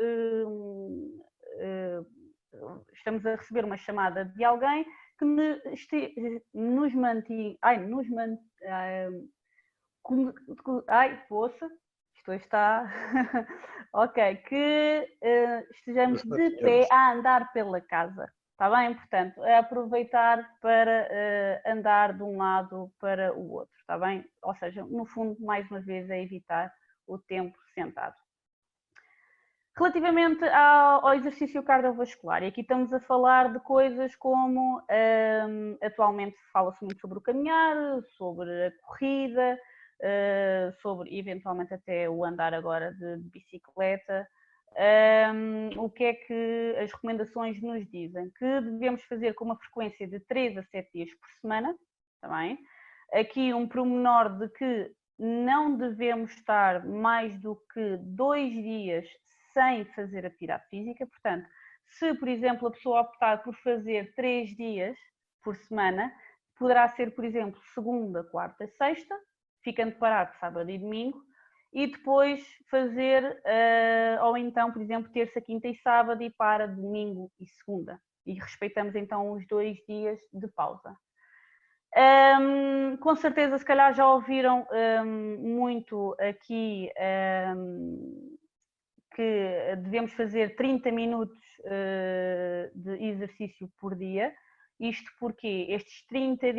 estamos a receber uma chamada de alguém, que nos mantenha, isto está, ok, que estejamos de pé a andar pela casa, está bem? Portanto, é aproveitar para andar de um lado para o outro, está bem? Ou seja, no fundo, mais uma vez, é evitar o tempo sentado. Relativamente ao exercício cardiovascular, e aqui estamos a falar de coisas como, atualmente fala-se muito sobre o caminhar, sobre a corrida, sobre eventualmente até o andar agora de bicicleta. O que é que as recomendações nos dizem? Que devemos fazer com uma frequência de 3 a 7 dias por semana, também. Aqui um pormenor de que não devemos estar mais do que 2 dias sem fazer atividade física. Portanto, se, por exemplo, a pessoa optar por fazer 3 dias por semana, poderá ser, por exemplo, segunda, quarta, sexta, ficando parado sábado e domingo, e depois fazer, ou então, por exemplo, terça, quinta e sábado e para domingo e segunda. E respeitamos então os 2 dias de pausa. Com certeza, se calhar já ouviram muito aqui que devemos fazer 30 minutos de exercício por dia. Isto porque estes 30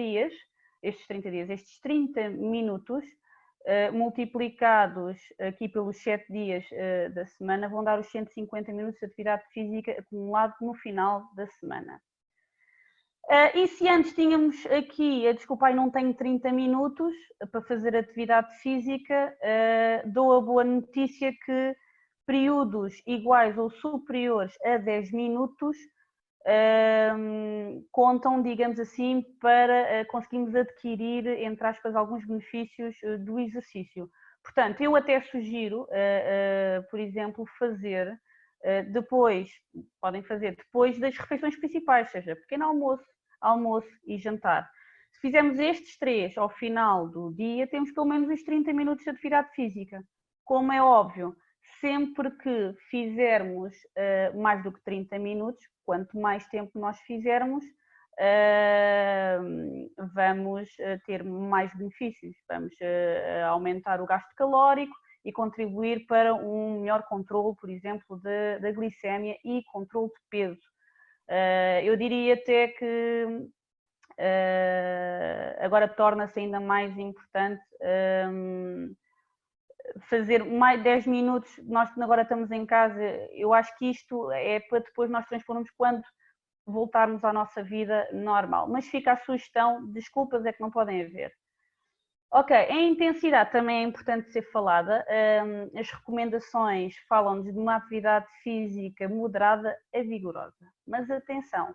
minutos multiplicados aqui pelos 7 dias da semana vão dar os 150 minutos de atividade física acumulado no final da semana. E se antes tínhamos aqui, desculpa, não tenho 30 minutos para fazer atividade física, dou a boa notícia que períodos iguais ou superiores a 10 minutos contam, digamos assim, para conseguirmos adquirir, entre aspas, alguns benefícios do exercício. Portanto, eu até sugiro, por exemplo, fazer podem fazer depois das refeições principais, seja pequeno almoço e jantar. Se fizermos estes 3 ao final do dia, temos pelo menos os 30 minutos de atividade física. Como é óbvio, sempre que fizermos mais do que 30 minutos, quanto mais tempo nós fizermos, vamos ter mais benefícios, vamos aumentar o gasto calórico e contribuir para um melhor controle, por exemplo, da glicémia e controle de peso. Eu diria até que agora torna-se ainda mais importante fazer mais 10 minutos, nós agora estamos em casa, eu acho que isto é para depois nós transformarmos quando voltarmos à nossa vida normal, mas fica a sugestão, desculpas é que não podem haver. Ok, a intensidade também é importante ser falada, as recomendações falam-nos de uma atividade física moderada a vigorosa, mas atenção,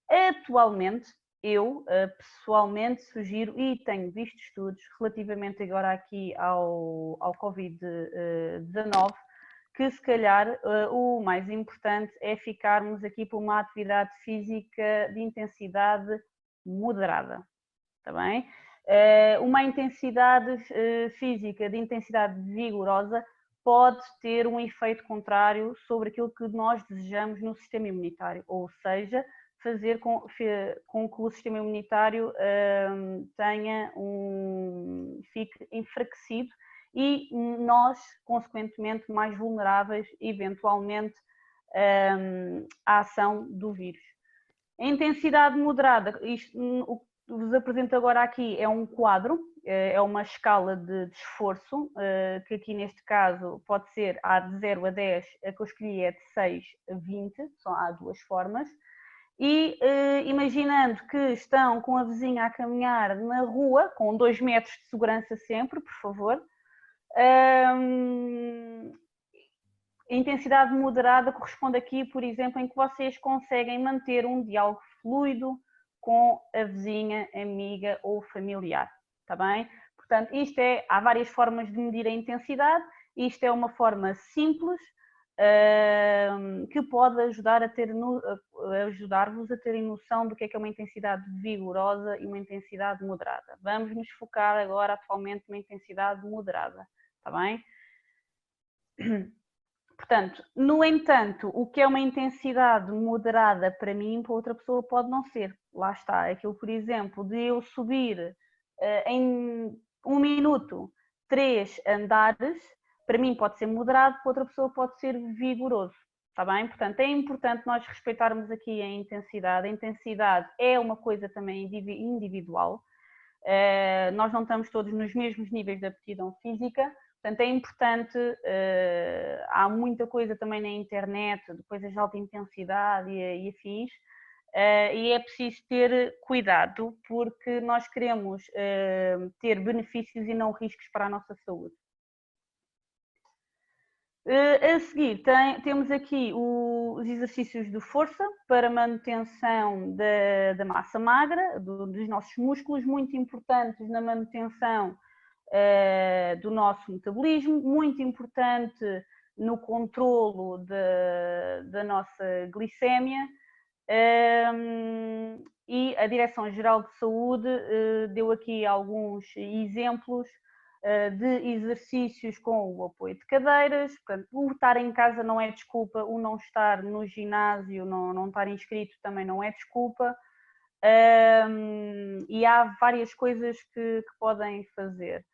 atualmente eu pessoalmente sugiro e tenho visto estudos relativamente agora aqui ao Covid-19 que se calhar o mais importante é ficarmos aqui por uma atividade física de intensidade moderada, está bem? Uma intensidade física de intensidade vigorosa pode ter um efeito contrário sobre aquilo que nós desejamos no sistema imunitário, ou seja, fazer com que o sistema imunitário fique enfraquecido e nós, consequentemente, mais vulneráveis, eventualmente, à ação do vírus. A intensidade moderada, o que vos apresento agora aqui é um quadro, é uma escala de esforço, que aqui neste caso pode ser de 0 a 10, a que eu escolhi é de 6 a 20, há duas formas. E imaginando que estão com a vizinha a caminhar na rua, com 2 metros de segurança sempre, por favor, a intensidade moderada corresponde aqui, por exemplo, em que vocês conseguem manter um diálogo fluido com a vizinha, amiga ou familiar, está bem? Portanto, há várias formas de medir a intensidade, isto é uma forma simples, que pode ajudar-vos a terem noção do que é uma intensidade vigorosa e uma intensidade moderada. Vamos nos focar agora atualmente numa intensidade moderada, está bem? Portanto, no entanto, o que é uma intensidade moderada para mim, para outra pessoa pode não ser. Lá está, aquilo, por exemplo, de eu subir em 1 minuto 3 andares, para mim pode ser moderado, para outra pessoa pode ser vigoroso, está bem? Portanto, é importante nós respeitarmos aqui a intensidade. A intensidade é uma coisa também individual. Nós não estamos todos nos mesmos níveis de aptidão física, portanto é importante, há muita coisa também na internet, de coisas de alta intensidade e afins, e é preciso ter cuidado porque nós queremos ter benefícios e não riscos para a nossa saúde. A seguir temos aqui os exercícios de força para manutenção da massa magra, dos nossos músculos, muito importantes na manutenção do nosso metabolismo, muito importante no controlo da nossa glicémia, e a Direção-Geral de Saúde deu aqui alguns exemplos de exercícios com o apoio de cadeiras. Portanto, o estar em casa não é desculpa, o não estar no ginásio, não estar inscrito também não é desculpa, e há várias coisas que podem fazer.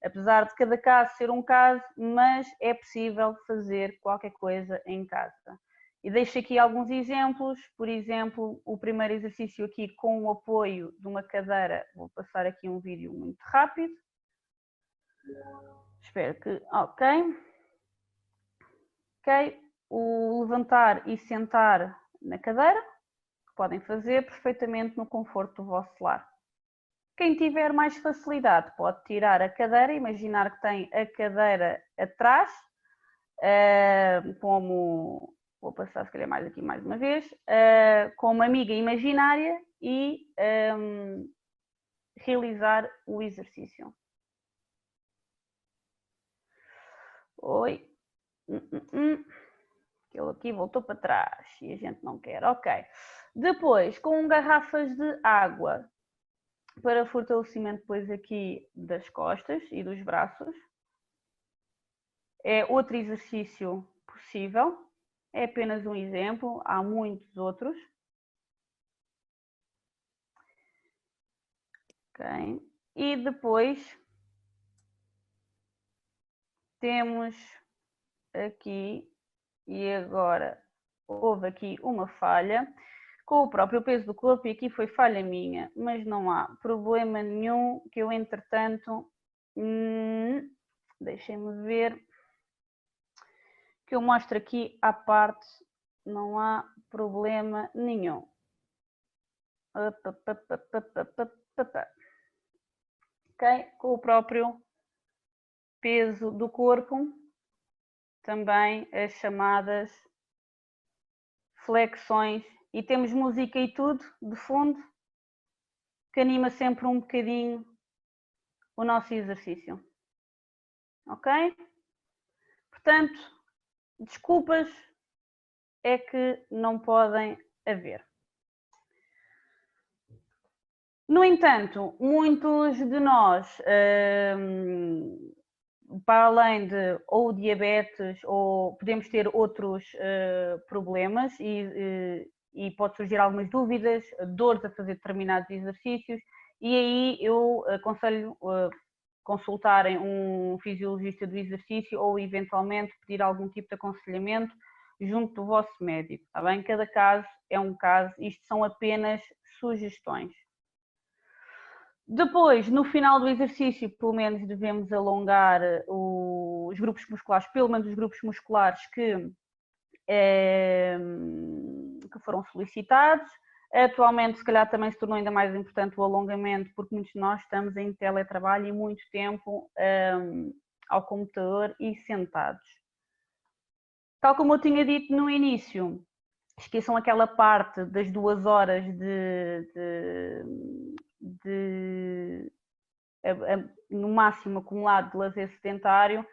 Apesar de cada caso ser um caso, mas é possível fazer qualquer coisa em casa. E deixo aqui alguns exemplos, por exemplo, o primeiro exercício aqui com o apoio de uma cadeira, vou passar aqui um vídeo muito rápido. Espero que... Ok. O levantar e sentar na cadeira, podem fazer perfeitamente no conforto do vosso lar. Quem tiver mais facilidade pode tirar a cadeira, imaginar que tem a cadeira atrás, como, vou passar se calhar mais aqui mais uma vez, com uma amiga imaginária e realizar o exercício. Oi. Ele aqui voltou para trás e a gente não quer. Ok. Depois, com garrafas de água para fortalecimento depois aqui das costas e dos braços. É outro exercício possível. É apenas um exemplo, há muitos outros. Ok. E depois temos aqui, e agora houve aqui uma falha, com o próprio peso do corpo, e aqui foi falha minha, mas não há problema nenhum que eu, entretanto, deixem-me ver, que eu mostro aqui à parte, não há problema nenhum. Ok? Com o próprio peso do corpo, também as chamadas flexões, e temos música e tudo de fundo, que anima sempre um bocadinho o nosso exercício. Ok? Portanto, desculpas é que não podem haver. No entanto, muitos de nós, para além de ou diabetes, ou podemos ter outros problemas e pode surgir algumas dúvidas, dores a fazer determinados exercícios, e aí eu aconselho consultarem um fisiologista do exercício ou eventualmente pedir algum tipo de aconselhamento junto do vosso médico, está bem? Cada caso é um caso, isto são apenas sugestões. Depois, no final do exercício, pelo menos devemos alongar os grupos musculares, pelo menos os grupos musculares que foram solicitados. Atualmente, se calhar, também se tornou ainda mais importante o alongamento, porque muitos de nós estamos em teletrabalho e muito tempo ao computador e sentados. Tal como eu tinha dito no início, esqueçam aquela parte das 2 horas no máximo acumulado de lazer sedentário,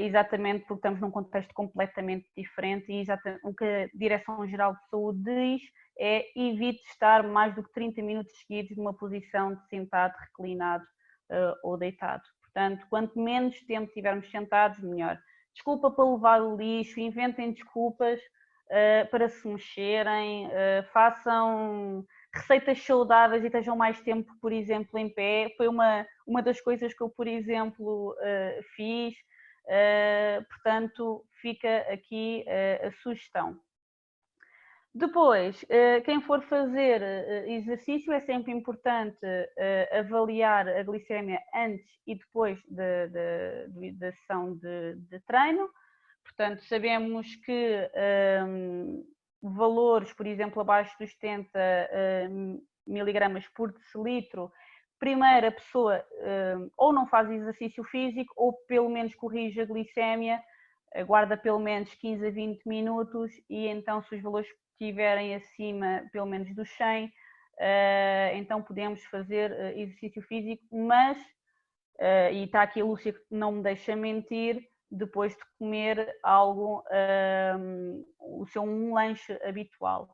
exatamente porque estamos num contexto completamente diferente e o que a Direção-Geral de Saúde diz é evite estar mais do que 30 minutos seguidos numa posição de sentado, reclinado ou deitado. Portanto, quanto menos tempo estivermos sentados, melhor. Desculpa para levar o lixo, inventem desculpas para se mexerem, façam receitas saudáveis e estejam mais tempo, por exemplo, em pé. Foi uma das coisas que eu, por exemplo, fiz. Portanto, fica aqui a sugestão. Depois, quem for fazer exercício, é sempre importante avaliar a glicemia antes e depois da sessão de treino. Portanto, sabemos que valores, por exemplo, abaixo dos 70 miligramas por decilitro, primeiro a pessoa ou não faz exercício físico ou pelo menos corrige a glicemia, aguarda pelo menos 15 a 20 minutos e então se os valores estiverem acima pelo menos dos 100, então podemos fazer exercício físico, mas, e está aqui a Lúcia que não me deixa mentir, depois de comer algo, um lanche habitual.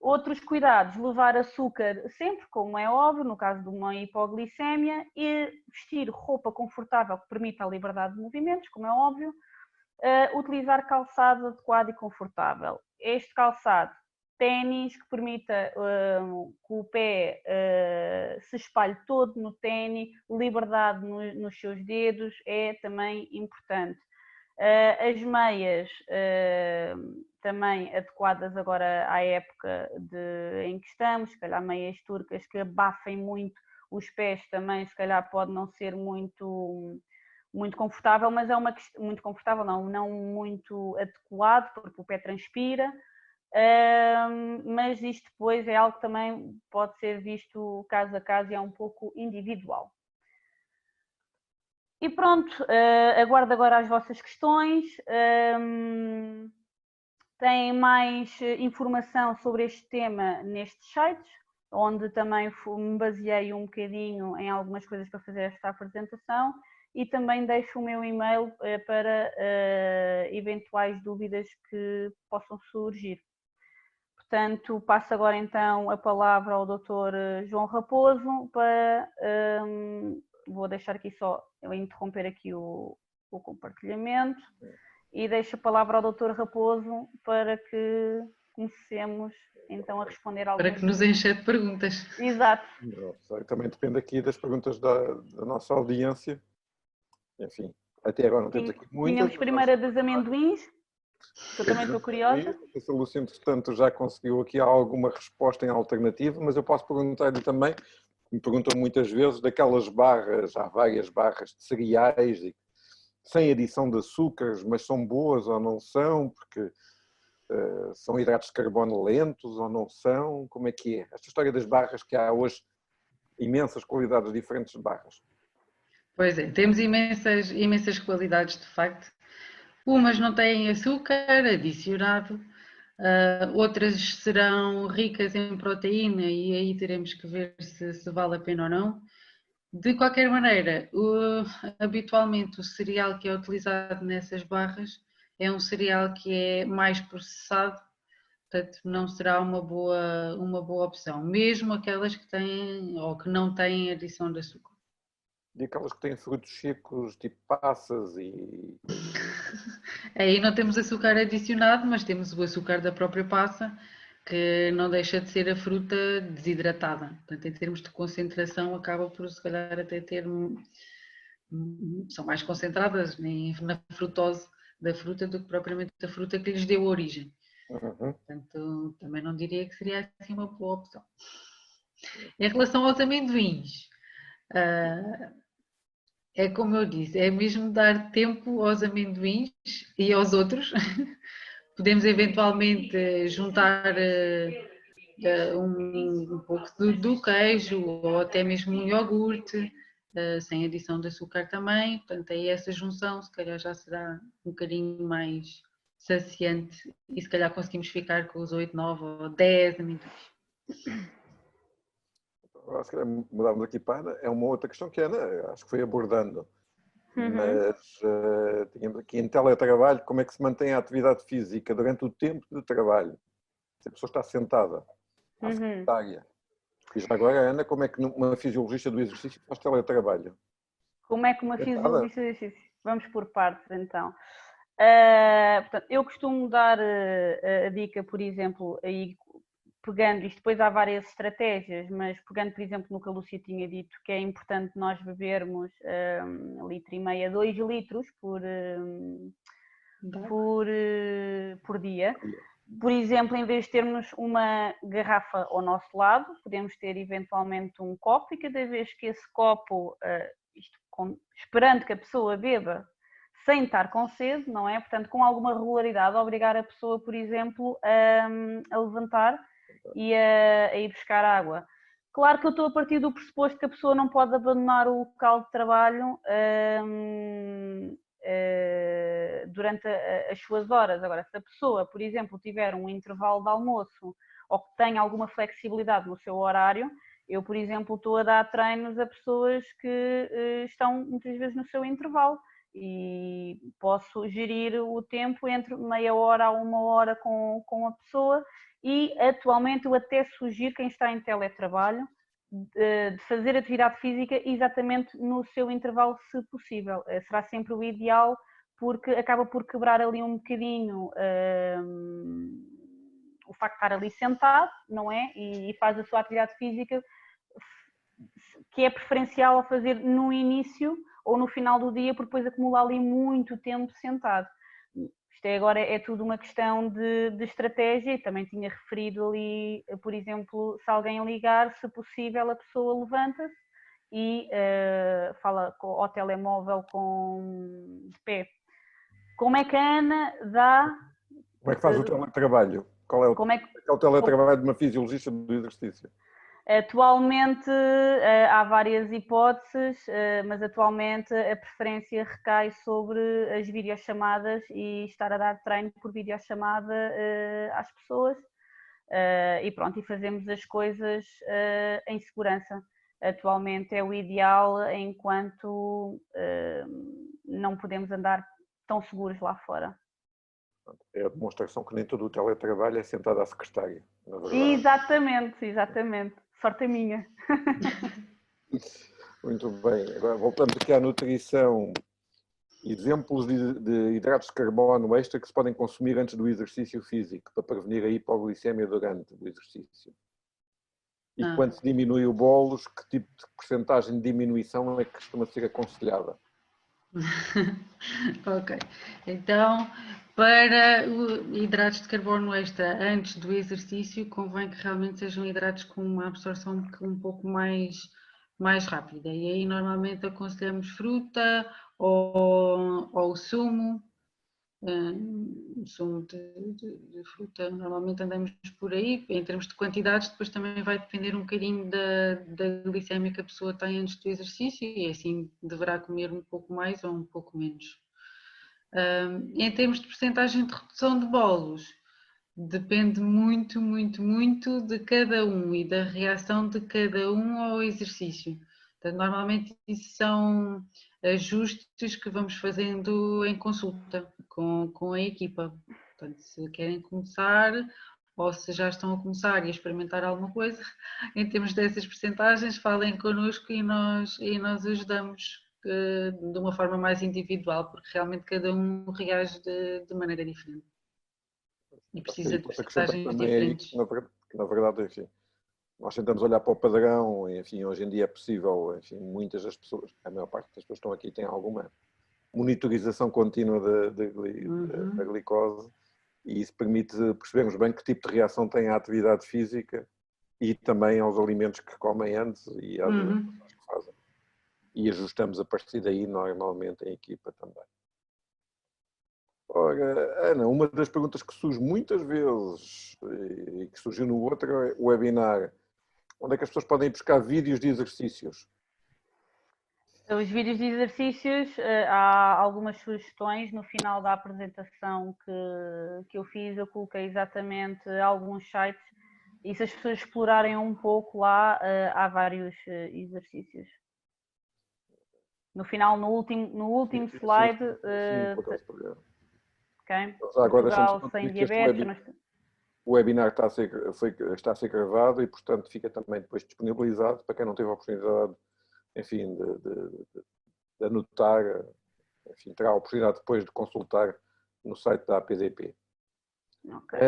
Outros cuidados, levar açúcar sempre, como é óbvio, no caso de uma hipoglicemia, e vestir roupa confortável que permita a liberdade de movimentos, como é óbvio, utilizar calçado adequado e confortável. Este calçado, ténis, que permita que o pé se espalhe todo no ténis, liberdade nos seus dedos é também importante. As meias também adequadas agora à época em que estamos, se calhar meias turcas que abafem muito os pés também, se calhar pode não ser muito confortável, mas é uma questão, muito confortável, não muito adequado, porque o pé transpira, mas isto depois é algo que também pode ser visto caso a caso e é um pouco individual. E pronto, aguardo agora as vossas questões. Têm mais informação sobre este tema nestes sites, onde também me baseei um bocadinho em algumas coisas para fazer esta apresentação e também deixo o meu e-mail para eventuais dúvidas que possam surgir. Portanto, passo agora então a palavra ao Dr. João Raposo para... vou deixar aqui só, eu interromper aqui o compartilhamento e deixo a palavra ao Dr. Raposo para que comecemos então a responder algumas Para que nos encha de perguntas. Exato. Também depende aqui das perguntas da nossa audiência. Enfim, até agora não temos aqui muitas. Tínhamos primeiro a dos amendoins, que eu também estou curiosa. A Lúcia, entretanto, já conseguiu aqui alguma resposta em alternativa, mas eu posso perguntar-lhe também, me perguntam muitas vezes, daquelas barras, há várias barras de cereais, sem adição de açúcares, mas são boas ou não são, porque são hidratos de carbono lentos ou não são, como é que é? Esta história das barras, que há hoje imensas qualidades diferentes de barras. Pois é, temos imensas qualidades de facto. Umas não têm açúcar adicionado, outras serão ricas em proteína e aí teremos que ver se vale a pena ou não. De qualquer maneira, habitualmente o cereal que é utilizado nessas barras é um cereal que é mais processado portanto não será uma boa opção, mesmo aquelas que têm ou que não têm adição de açúcar. E aquelas que têm frutos secos, tipo passas e... Aí não temos açúcar adicionado, mas temos o açúcar da própria passa, que não deixa de ser a fruta desidratada. Portanto, em termos de concentração, acaba por se calhar até ter... São mais concentradas na frutose da fruta do que propriamente a fruta que lhes deu origem. Uhum. Portanto, também não diria que seria assim uma boa opção. Em relação aos amendoins, é como eu disse, é mesmo dar tempo aos amendoins e aos outros. Podemos eventualmente juntar um pouco do queijo ou até mesmo um iogurte, sem adição de açúcar também. Portanto, aí essa junção se calhar já será um bocadinho mais saciante e se calhar conseguimos ficar com os 8, 9 ou 10 amendoins. Agora, se calhar mudamos aqui para a Ana, é uma outra questão que a Ana, acho que foi abordando. Mas tínhamos aqui em teletrabalho, como é que se mantém a atividade física durante o tempo de trabalho? Se a pessoa está sentada, à secretária. E já agora, Ana, como é que uma fisiologista do exercício faz teletrabalho? Como é que uma Sentada? fisiologista do exercício? Vamos por partes, então. Portanto, eu costumo dar a dica, por exemplo, aí pegando isto, depois há várias estratégias, mas pegando, por exemplo, no que a Lúcia tinha dito, que é importante nós bebermos 1,5 litro a 2 litros por dia. Por exemplo, em vez de termos uma garrafa ao nosso lado, podemos ter eventualmente um copo e cada vez que esse copo, esperando que a pessoa beba, sem estar com sede, não é? Portanto, com alguma regularidade, obrigar a pessoa, por exemplo, a levantar e a ir buscar água. Claro que eu estou a partir do pressuposto que a pessoa não pode abandonar o local de trabalho durante as suas horas. Agora, se a pessoa, por exemplo, tiver um intervalo de almoço ou que tenha alguma flexibilidade no seu horário, eu, por exemplo, estou a dar treinos a pessoas que estão muitas vezes no seu intervalo e posso gerir o tempo entre meia hora a 1 hora com a pessoa e atualmente eu até sugiro quem está em teletrabalho de fazer atividade física exatamente no seu intervalo, se possível. Será sempre o ideal porque acaba por quebrar ali um bocadinho o facto de estar ali sentado, não é? E faz a sua atividade física que é preferencial a fazer no início ou no final do dia, porque depois acumula ali muito tempo sentado. Isto agora é tudo uma questão de estratégia e também tinha referido ali, por exemplo, se alguém ligar, se possível a pessoa levanta-se e fala ao telemóvel de pé. Como é que a Ana dá... Como é que faz o teletrabalho? Qual é o teletrabalho de uma fisiologista do exercício? Atualmente há várias hipóteses, mas atualmente a preferência recai sobre as videochamadas e estar a dar treino por videochamada às pessoas e pronto, e fazemos as coisas em segurança. Atualmente é o ideal enquanto não podemos andar tão seguros lá fora. É a demonstração que nem todo o teletrabalho é sentado à secretária, na verdade. Exatamente. Sorte é minha. Muito bem. Agora voltamos aqui à nutrição. Exemplos de hidratos de carbono extra que se podem consumir antes do exercício físico, para prevenir a hipoglicemia durante o exercício. E quando se diminui o bolos, que tipo de percentagem de diminuição é que costuma ser aconselhada? Ok, então para hidratos de carbono extra antes do exercício convém que realmente sejam hidratos com uma absorção um pouco mais rápida e aí normalmente aconselhamos fruta ou sumo de fruta, normalmente andamos por aí, em termos de quantidades, depois também vai depender um bocadinho da glicemia que a pessoa tem antes do exercício e assim deverá comer um pouco mais ou um pouco menos. Em termos de percentagem de redução de bolos, depende muito de cada um e da reação de cada um ao exercício. Portanto, normalmente isso são ajustes que vamos fazendo em consulta com a equipa. Portanto, se querem começar, ou se já estão a começar e a experimentar alguma coisa, em termos dessas percentagens, falem connosco e nós ajudamos de uma forma mais individual, porque realmente cada um reage de maneira diferente e precisa de Posso acrescentar percentagens também aí diferentes. que na verdade, enfim, nós tentamos olhar para o padrão, enfim, hoje em dia é possível, enfim, muitas das pessoas, a maior parte das pessoas que estão aqui têm alguma monitorização contínua da glicose e isso permite percebermos bem que tipo de reação tem a atividade física e também aos alimentos que comem antes e às refeições que fazem. E ajustamos a partir daí normalmente em equipa também. Ora, Ana, uma das perguntas que surge muitas vezes e que surgiu no outro webinar, onde é que as pessoas podem ir buscar vídeos de exercícios? Os vídeos de exercícios, há algumas sugestões no final da apresentação que eu fiz, eu coloquei exatamente alguns sites e se as pessoas explorarem um pouco lá, há vários exercícios. No final, no último slide, okay. Portugal sem diabetes. O webinar está a ser gravado e, portanto, fica também depois disponibilizado para quem não teve a oportunidade, enfim, de anotar, enfim, terá a oportunidade depois de consultar no site da APDP. Okay.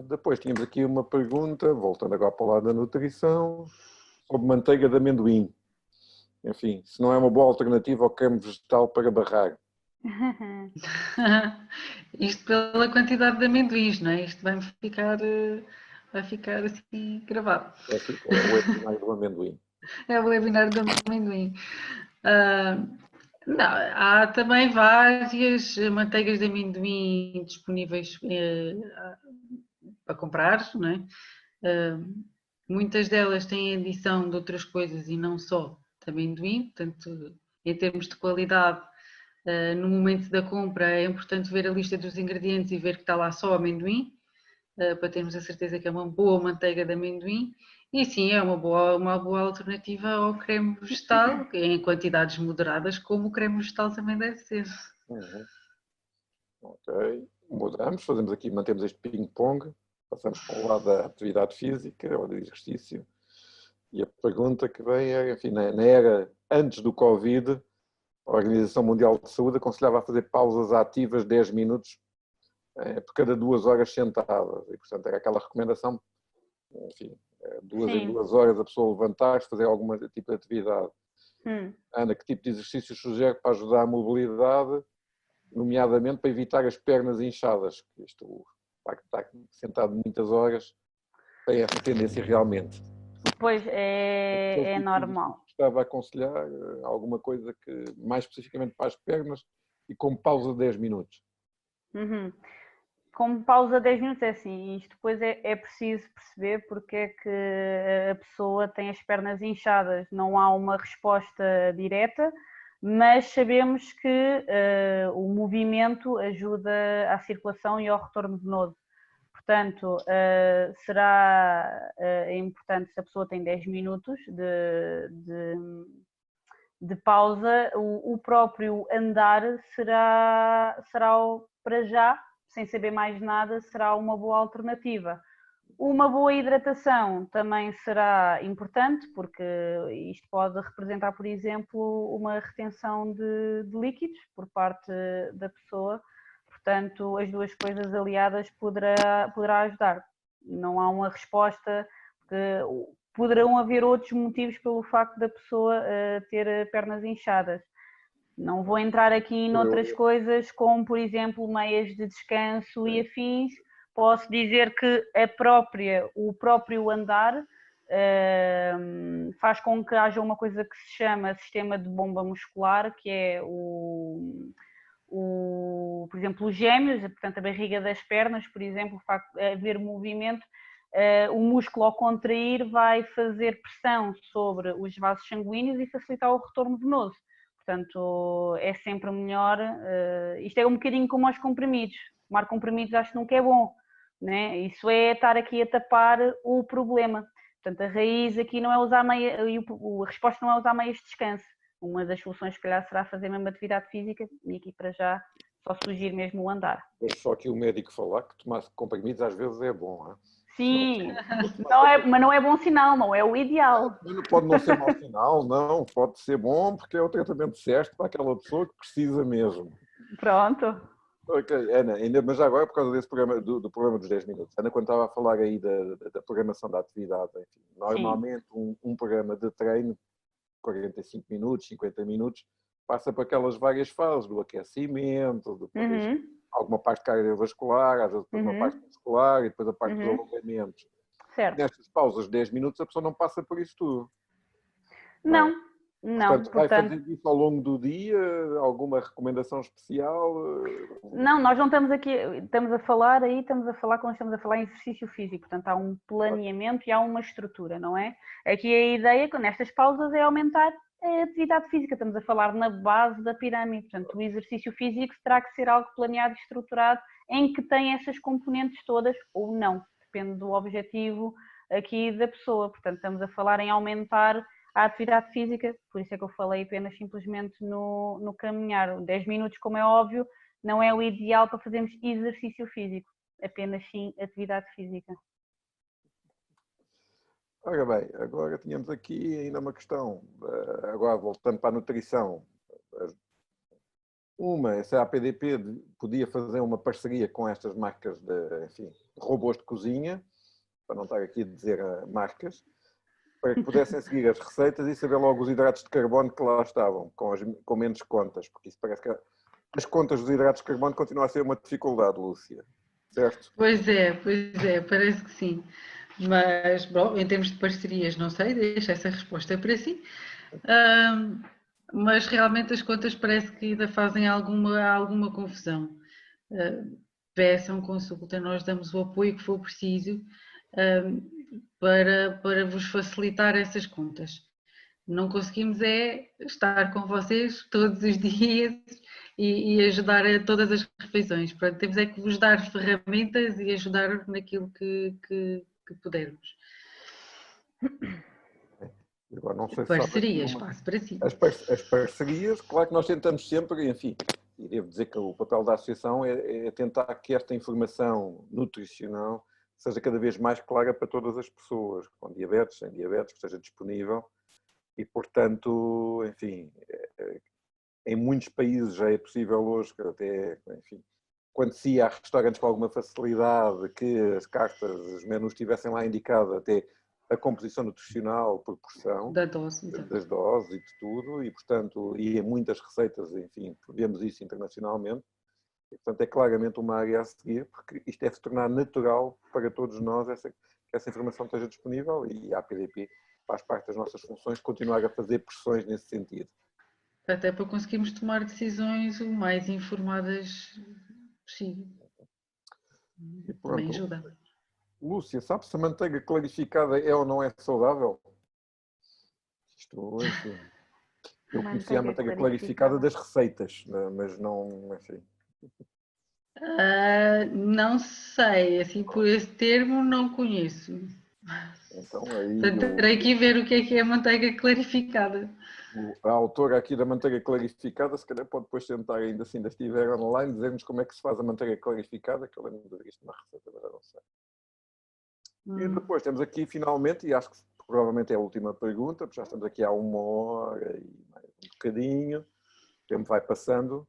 Depois tínhamos aqui uma pergunta, voltando agora para o lado da nutrição, sobre manteiga de amendoim. Enfim, se não é uma boa alternativa ao creme vegetal para barrar. Isto pela quantidade de amendoins, não é? Isto vai ficar assim gravado. É o webinar do amendoim. É o webinar do amendoim. Não, há também várias manteigas de amendoim disponíveis para comprar, não é? Muitas delas têm adição de outras coisas e não só de amendoim, portanto, em termos de qualidade, no momento da compra é importante ver a lista dos ingredientes e ver que está lá só amendoim, para termos a certeza que é uma boa manteiga de amendoim. E sim, é uma boa alternativa ao creme vegetal, em quantidades moderadas, como o creme vegetal também deve ser. Ok, mudamos, mantemos este ping-pong, passamos para o lado da atividade física ou do exercício. E a pergunta que vem é, enfim, na era antes do Covid, a Organização Mundial de Saúde aconselhava a fazer pausas ativas de 10 minutos por cada 2 horas sentadas. E, portanto, era aquela recomendação, enfim, 2 em 2 horas a pessoa levantar-se, fazer algum tipo de atividade. Ana, que tipo de exercícios sugere para ajudar a mobilidade, nomeadamente para evitar as pernas inchadas? Isto, o facto de estar sentado muitas horas, tem essa tendência realmente. Pois, é normal. Estava a aconselhar alguma coisa que mais especificamente para as pernas e com pausa de 10 minutos. Com pausa de 10 minutos é assim, isto depois é preciso perceber porque é que a pessoa tem as pernas inchadas. Não há uma resposta direta, mas sabemos que o movimento ajuda à circulação e ao retorno venoso. Portanto, será importante, se a pessoa tem 10 minutos de pausa, o próprio andar será para já, sem saber mais nada, será uma boa alternativa. Uma boa hidratação também será importante, porque isto pode representar, por exemplo, uma retenção de líquidos por parte da pessoa. Portanto, as duas coisas aliadas poderá ajudar. Não há uma resposta, porque poderão haver outros motivos pelo facto da pessoa ter pernas inchadas. Não vou entrar aqui noutras coisas, como por exemplo meias de descanso e afins. Posso dizer que o próprio andar faz com que haja uma coisa que se chama sistema de bomba muscular, que é por exemplo, os gêmeos, portanto a barriga das pernas, por exemplo, o facto de haver movimento, o músculo ao contrair vai fazer pressão sobre os vasos sanguíneos e facilitar o retorno venoso. Portanto, é sempre melhor, isto é um bocadinho como aos comprimidos, tomar comprimidos acho que nunca é bom, né? Isso é estar aqui a tapar o problema. Portanto, a raiz aqui não é usar meia, a resposta não é usar meias de descanso. Uma das soluções, se calhar, será fazer mesmo atividade física e aqui para já só surgir mesmo o andar. Só que o médico falar que tomar comprimidos às vezes é bom, não é? Sim, não é, mas não é bom sinal, não é o ideal. Pode não ser mau sinal, não. Pode ser bom porque é o tratamento certo para aquela pessoa que precisa mesmo. Pronto. Ok, Ana, mas já agora por causa desse programa, do programa dos 10 minutos. Ana, quando estava a falar aí da programação da atividade, enfim, normalmente um programa de treino, 45 minutos, 50 minutos, passa por aquelas várias fases do aquecimento, depois alguma parte cardiovascular, às vezes depois uma parte muscular e depois a parte dos alongamentos. Certo. Nestas pausas de 10 minutos a pessoa não passa por isso tudo. Não, é? não. Portanto, vai fazer isso ao longo do dia? Alguma recomendação especial? Não, nós não estamos aqui, estamos a falar quando estamos a falar em exercício físico, portanto há um planeamento e há uma estrutura, não é? Aqui a ideia, nestas pausas, é aumentar a atividade física, estamos a falar na base da pirâmide, portanto o exercício físico terá que ser algo planeado e estruturado em que tem essas componentes todas ou não, depende do objetivo aqui da pessoa, portanto estamos a falar em aumentar a atividade física, por isso é que eu falei apenas simplesmente no caminhar, 10 minutos como é óbvio, não é o ideal para fazermos exercício físico, apenas sim atividade física. Ora bem, agora tínhamos aqui ainda uma questão, agora voltando para a nutrição. Se a APDP podia fazer uma parceria com estas marcas de robôs de cozinha, para não estar aqui a dizer marcas, para que pudessem seguir as receitas e saber logo os hidratos de carbono que lá estavam, com menos contas, porque isso parece que as contas dos hidratos de carbono continuam a ser uma dificuldade, Lúcia, certo? Pois é, parece que sim. Mas, bom, em termos de parcerias, não sei, deixo essa resposta para si. Mas realmente as contas parece que ainda fazem alguma confusão. Peçam consulta, nós damos o apoio que for preciso para vos facilitar essas contas. Não conseguimos é estar com vocês todos os dias e ajudar a todas as refeições. Portanto, temos é que vos dar ferramentas e ajudar naquilo que pudermos. Agora, não sei se Parcerias, espaço para si. As parcerias, claro que nós tentamos sempre, enfim, e devo dizer que o papel da associação é tentar que esta informação nutricional seja cada vez mais clara para todas as pessoas, com diabetes, sem diabetes, que esteja disponível. E, portanto, enfim, em muitos países já é possível hoje, que até, enfim, quando se ia a restaurantes com alguma facilidade, que as cartas, os menus estivessem lá indicados até a composição nutricional por porção, da dose, das doses e de tudo, e, portanto, e em muitas receitas, enfim, vemos isso internacionalmente. E, portanto, é claramente uma área a seguir, porque isto deve se tornar natural para todos nós, que essa informação esteja disponível, e a APDP faz parte das nossas funções continuar a fazer pressões nesse sentido. Até para conseguirmos tomar decisões o mais informadas possível. E pronto. Também ajuda. Lúcia, sabe se a manteiga clarificada é ou não é saudável? Isto, enfim. Eu conhecia a manteiga clarificada das receitas, mas não, enfim. Não sei, assim por esse termo não conheço. Então, aí Portanto, terei que ver o que é a manteiga clarificada. A autora aqui da manteiga clarificada, se calhar pode depois tentar, ainda assim, ainda estiver online, dizer-nos como é que se faz a manteiga clarificada, que eu lembro de ver isto na receita, mas eu não sei. E depois temos aqui, finalmente, e acho que provavelmente é a última pergunta, porque já estamos aqui há 1h e mais um bocadinho, o tempo vai passando,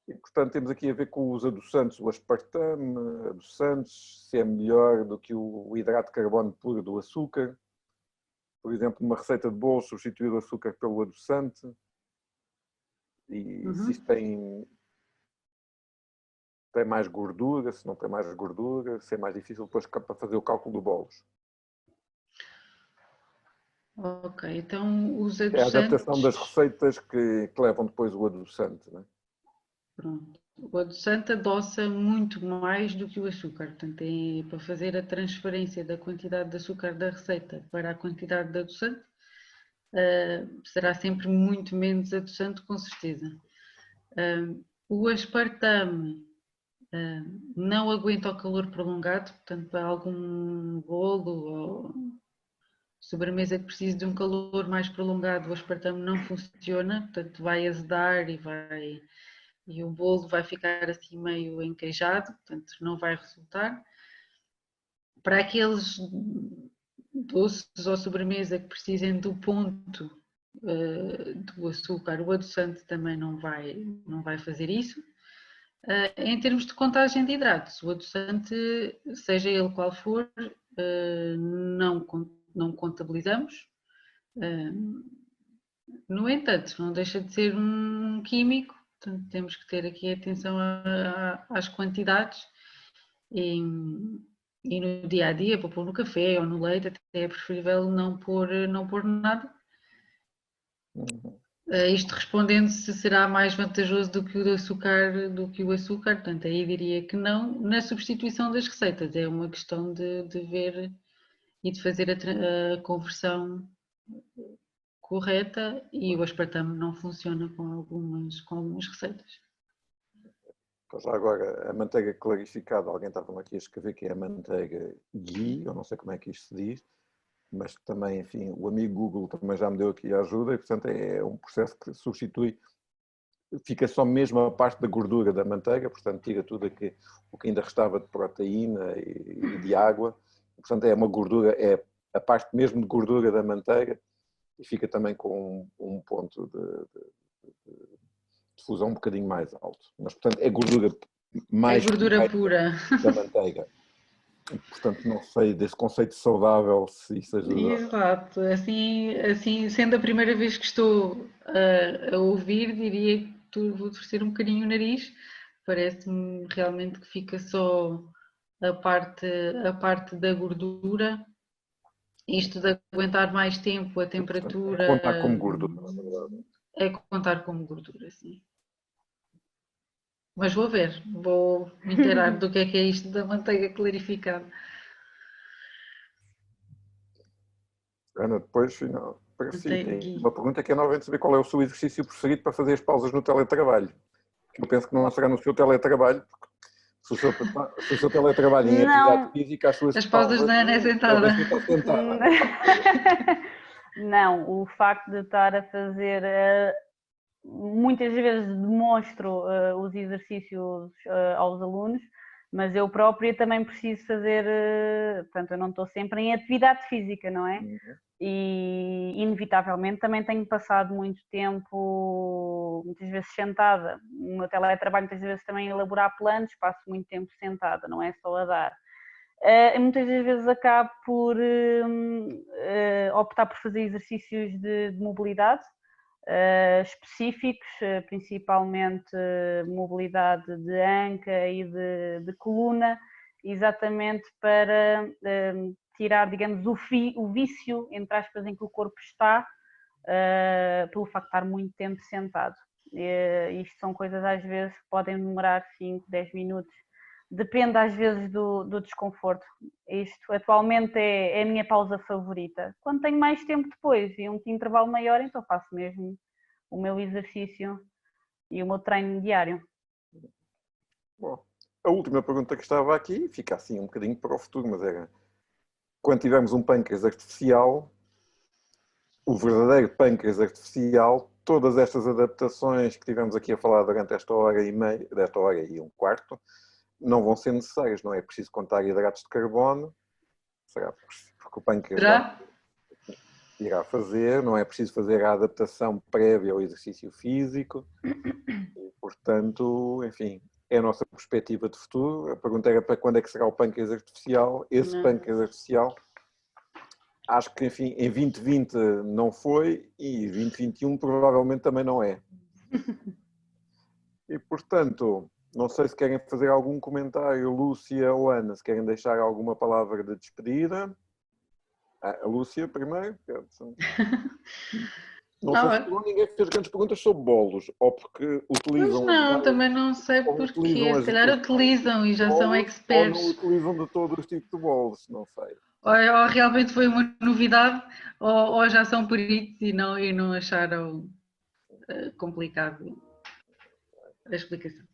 e portanto temos aqui a ver com os adoçantes, o aspartame, adoçantes, se é melhor do que o hidrato de carbono puro do açúcar. Por exemplo, numa receita de bolo, substituir o açúcar pelo adoçante. E se isto tem mais gordura, se não tem mais gordura, se é mais difícil depois para fazer o cálculo do bolos. Ok, então os adoçantes... É a adaptação das receitas que levam depois o adoçante, não é? Pronto. O adoçante adoça muito mais do que o açúcar, portanto, para fazer a transferência da quantidade de açúcar da receita para a quantidade de adoçante, será sempre muito menos adoçante, com certeza. O aspartame não aguenta o calor prolongado, portanto, para algum bolo ou sobremesa que precise de um calor mais prolongado, o aspartame não funciona, portanto, vai azedar e o bolo vai ficar assim meio enqueijado, portanto não vai resultar. para aqueles doces ou sobremesa que precisem do ponto do açúcar, o adoçante também não vai fazer isso. Em termos de contagem de hidratos, o adoçante, seja ele qual for, não contabilizamos. No entanto, não deixa de ser um químico, portanto temos que ter aqui atenção às quantidades e no dia a dia, para pôr no café ou no leite, até é preferível não pôr nada. Isto respondendo se será mais vantajoso do que o açúcar, portanto aí diria que não. Na substituição das receitas é uma questão de ver e de fazer a conversão correta, e o aspartame não funciona com algumas receitas. Já agora, a manteiga clarificada, alguém estava aqui a escrever que é a manteiga ghee, eu não sei como é que isto se diz, mas também, enfim, o amigo Google também já me deu aqui a ajuda e, portanto, é um processo que substitui, fica só mesmo a parte da gordura da manteiga, portanto, tira tudo o que ainda restava de proteína e de água, portanto, é uma gordura, é a parte mesmo de gordura da manteiga e fica também com um ponto de fusão um bocadinho mais alto. Mas, portanto, é gordura mais pura da manteiga. Portanto, não sei desse conceito saudável se isso ajuda. Exato, assim sendo a primeira vez que estou a ouvir, diria que vou torcer um bocadinho o nariz. Parece-me realmente que fica só a parte da gordura. Isto de aguentar mais tempo a temperatura. É contar como gordura, na verdade. É contar como gordura, sim. Mas vou ver, vou me inteirar do que é isto da manteiga clarificada. Ana, depois, para si, tem Manteiga. uma pergunta que é novamente saber qual é o seu exercício preferido para fazer as pausas no teletrabalho. Eu penso que não será no seu teletrabalho, porque se o seu teletrabalho em atividade física, as suas As pausas da Ana é sentada. devem estar sentada. Não, o facto de estar a fazer, muitas vezes demonstro os exercícios aos alunos, mas eu própria também preciso fazer, portanto, eu não estou sempre em atividade física, não é? E inevitavelmente também tenho passado muito tempo, muitas vezes sentada. No meu teletrabalho, muitas vezes também a elaborar planos, passo muito tempo sentada, não é só a dar. Muitas vezes acabo por optar por fazer exercícios de mobilidade específicos, principalmente mobilidade de anca e de coluna, exatamente para tirar, digamos, o vício, entre aspas, em que o corpo está, pelo facto de estar muito tempo sentado. Isto são coisas às vezes que podem demorar 5, 10 minutos, depende às vezes do desconforto. Isto atualmente é a minha pausa favorita. Quando tenho mais tempo depois e um intervalo maior, então faço mesmo o meu exercício e o meu treino diário. Bom, a última pergunta que estava aqui, fica assim um bocadinho para o futuro, mas era: quando tivermos um pâncreas artificial, o verdadeiro pâncreas artificial, todas estas adaptações que tivemos aqui a falar durante esta hora e meia, desta hora e um quarto, não vão ser necessárias, não é preciso contar hidratos de carbono, será porque o pâncreas irá fazer, não é preciso fazer a adaptação prévia ao exercício físico, e, portanto, enfim, é a nossa perspectiva de futuro. A pergunta era para quando é que será o pâncreas artificial. Esse pâncreas artificial, acho que, enfim, em 2020 não foi e 2021 provavelmente também não é. E, portanto, não sei se querem fazer algum comentário, Lúcia ou Ana, se querem deixar alguma palavra de despedida. A Lúcia primeiro. Não sei se ninguém fez grandes perguntas sobre bolos, ou porque utilizam... Mas não, também não sei porquê, se calhar utilizam e já são experts. Ou não utilizam de todo os tipos de bolos, não sei. Ou realmente foi uma novidade, ou já são peritos e não acharam complicado a explicação.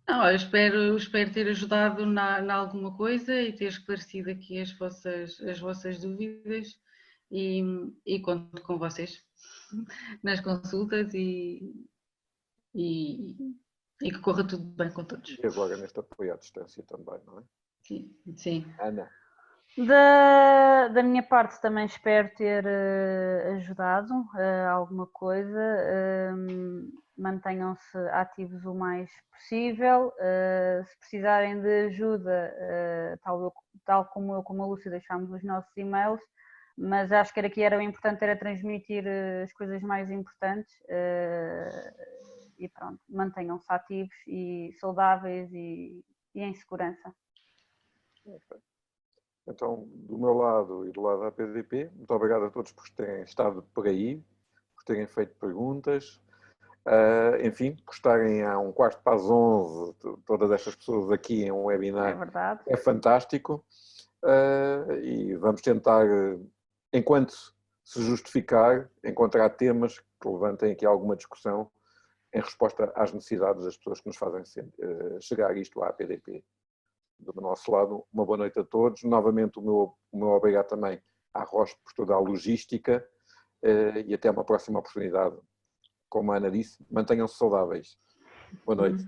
Não, eu espero ter ajudado na alguma coisa e ter esclarecido aqui as vossas dúvidas e conto com vocês nas consultas e que corra tudo bem com todos. E agora neste apoio à distância também, não é? Sim, sim. Ana. Da minha parte também espero ter ajudado alguma coisa. Mantenham-se ativos o mais possível. Se precisarem de ajuda, tal como eu, como a Lúcia, deixámos os nossos e-mails, mas acho que era o importante era transmitir as coisas mais importantes e pronto, mantenham-se ativos e saudáveis e em segurança. Então, do meu lado e do lado da PDP, muito obrigado a todos por terem estado por aí, por terem feito perguntas. Enfim, por estarem a 11h15, todas estas pessoas aqui em um webinar, é verdade. É fantástico. E vamos tentar, enquanto se justificar, encontrar temas que levantem aqui alguma discussão em resposta às necessidades das pessoas que nos fazem chegar isto à PDP. Do nosso lado, uma boa noite a todos. Novamente, o meu obrigado também à Roche por toda a logística e até uma próxima oportunidade. Como a Ana disse, mantenham-se saudáveis. Boa noite.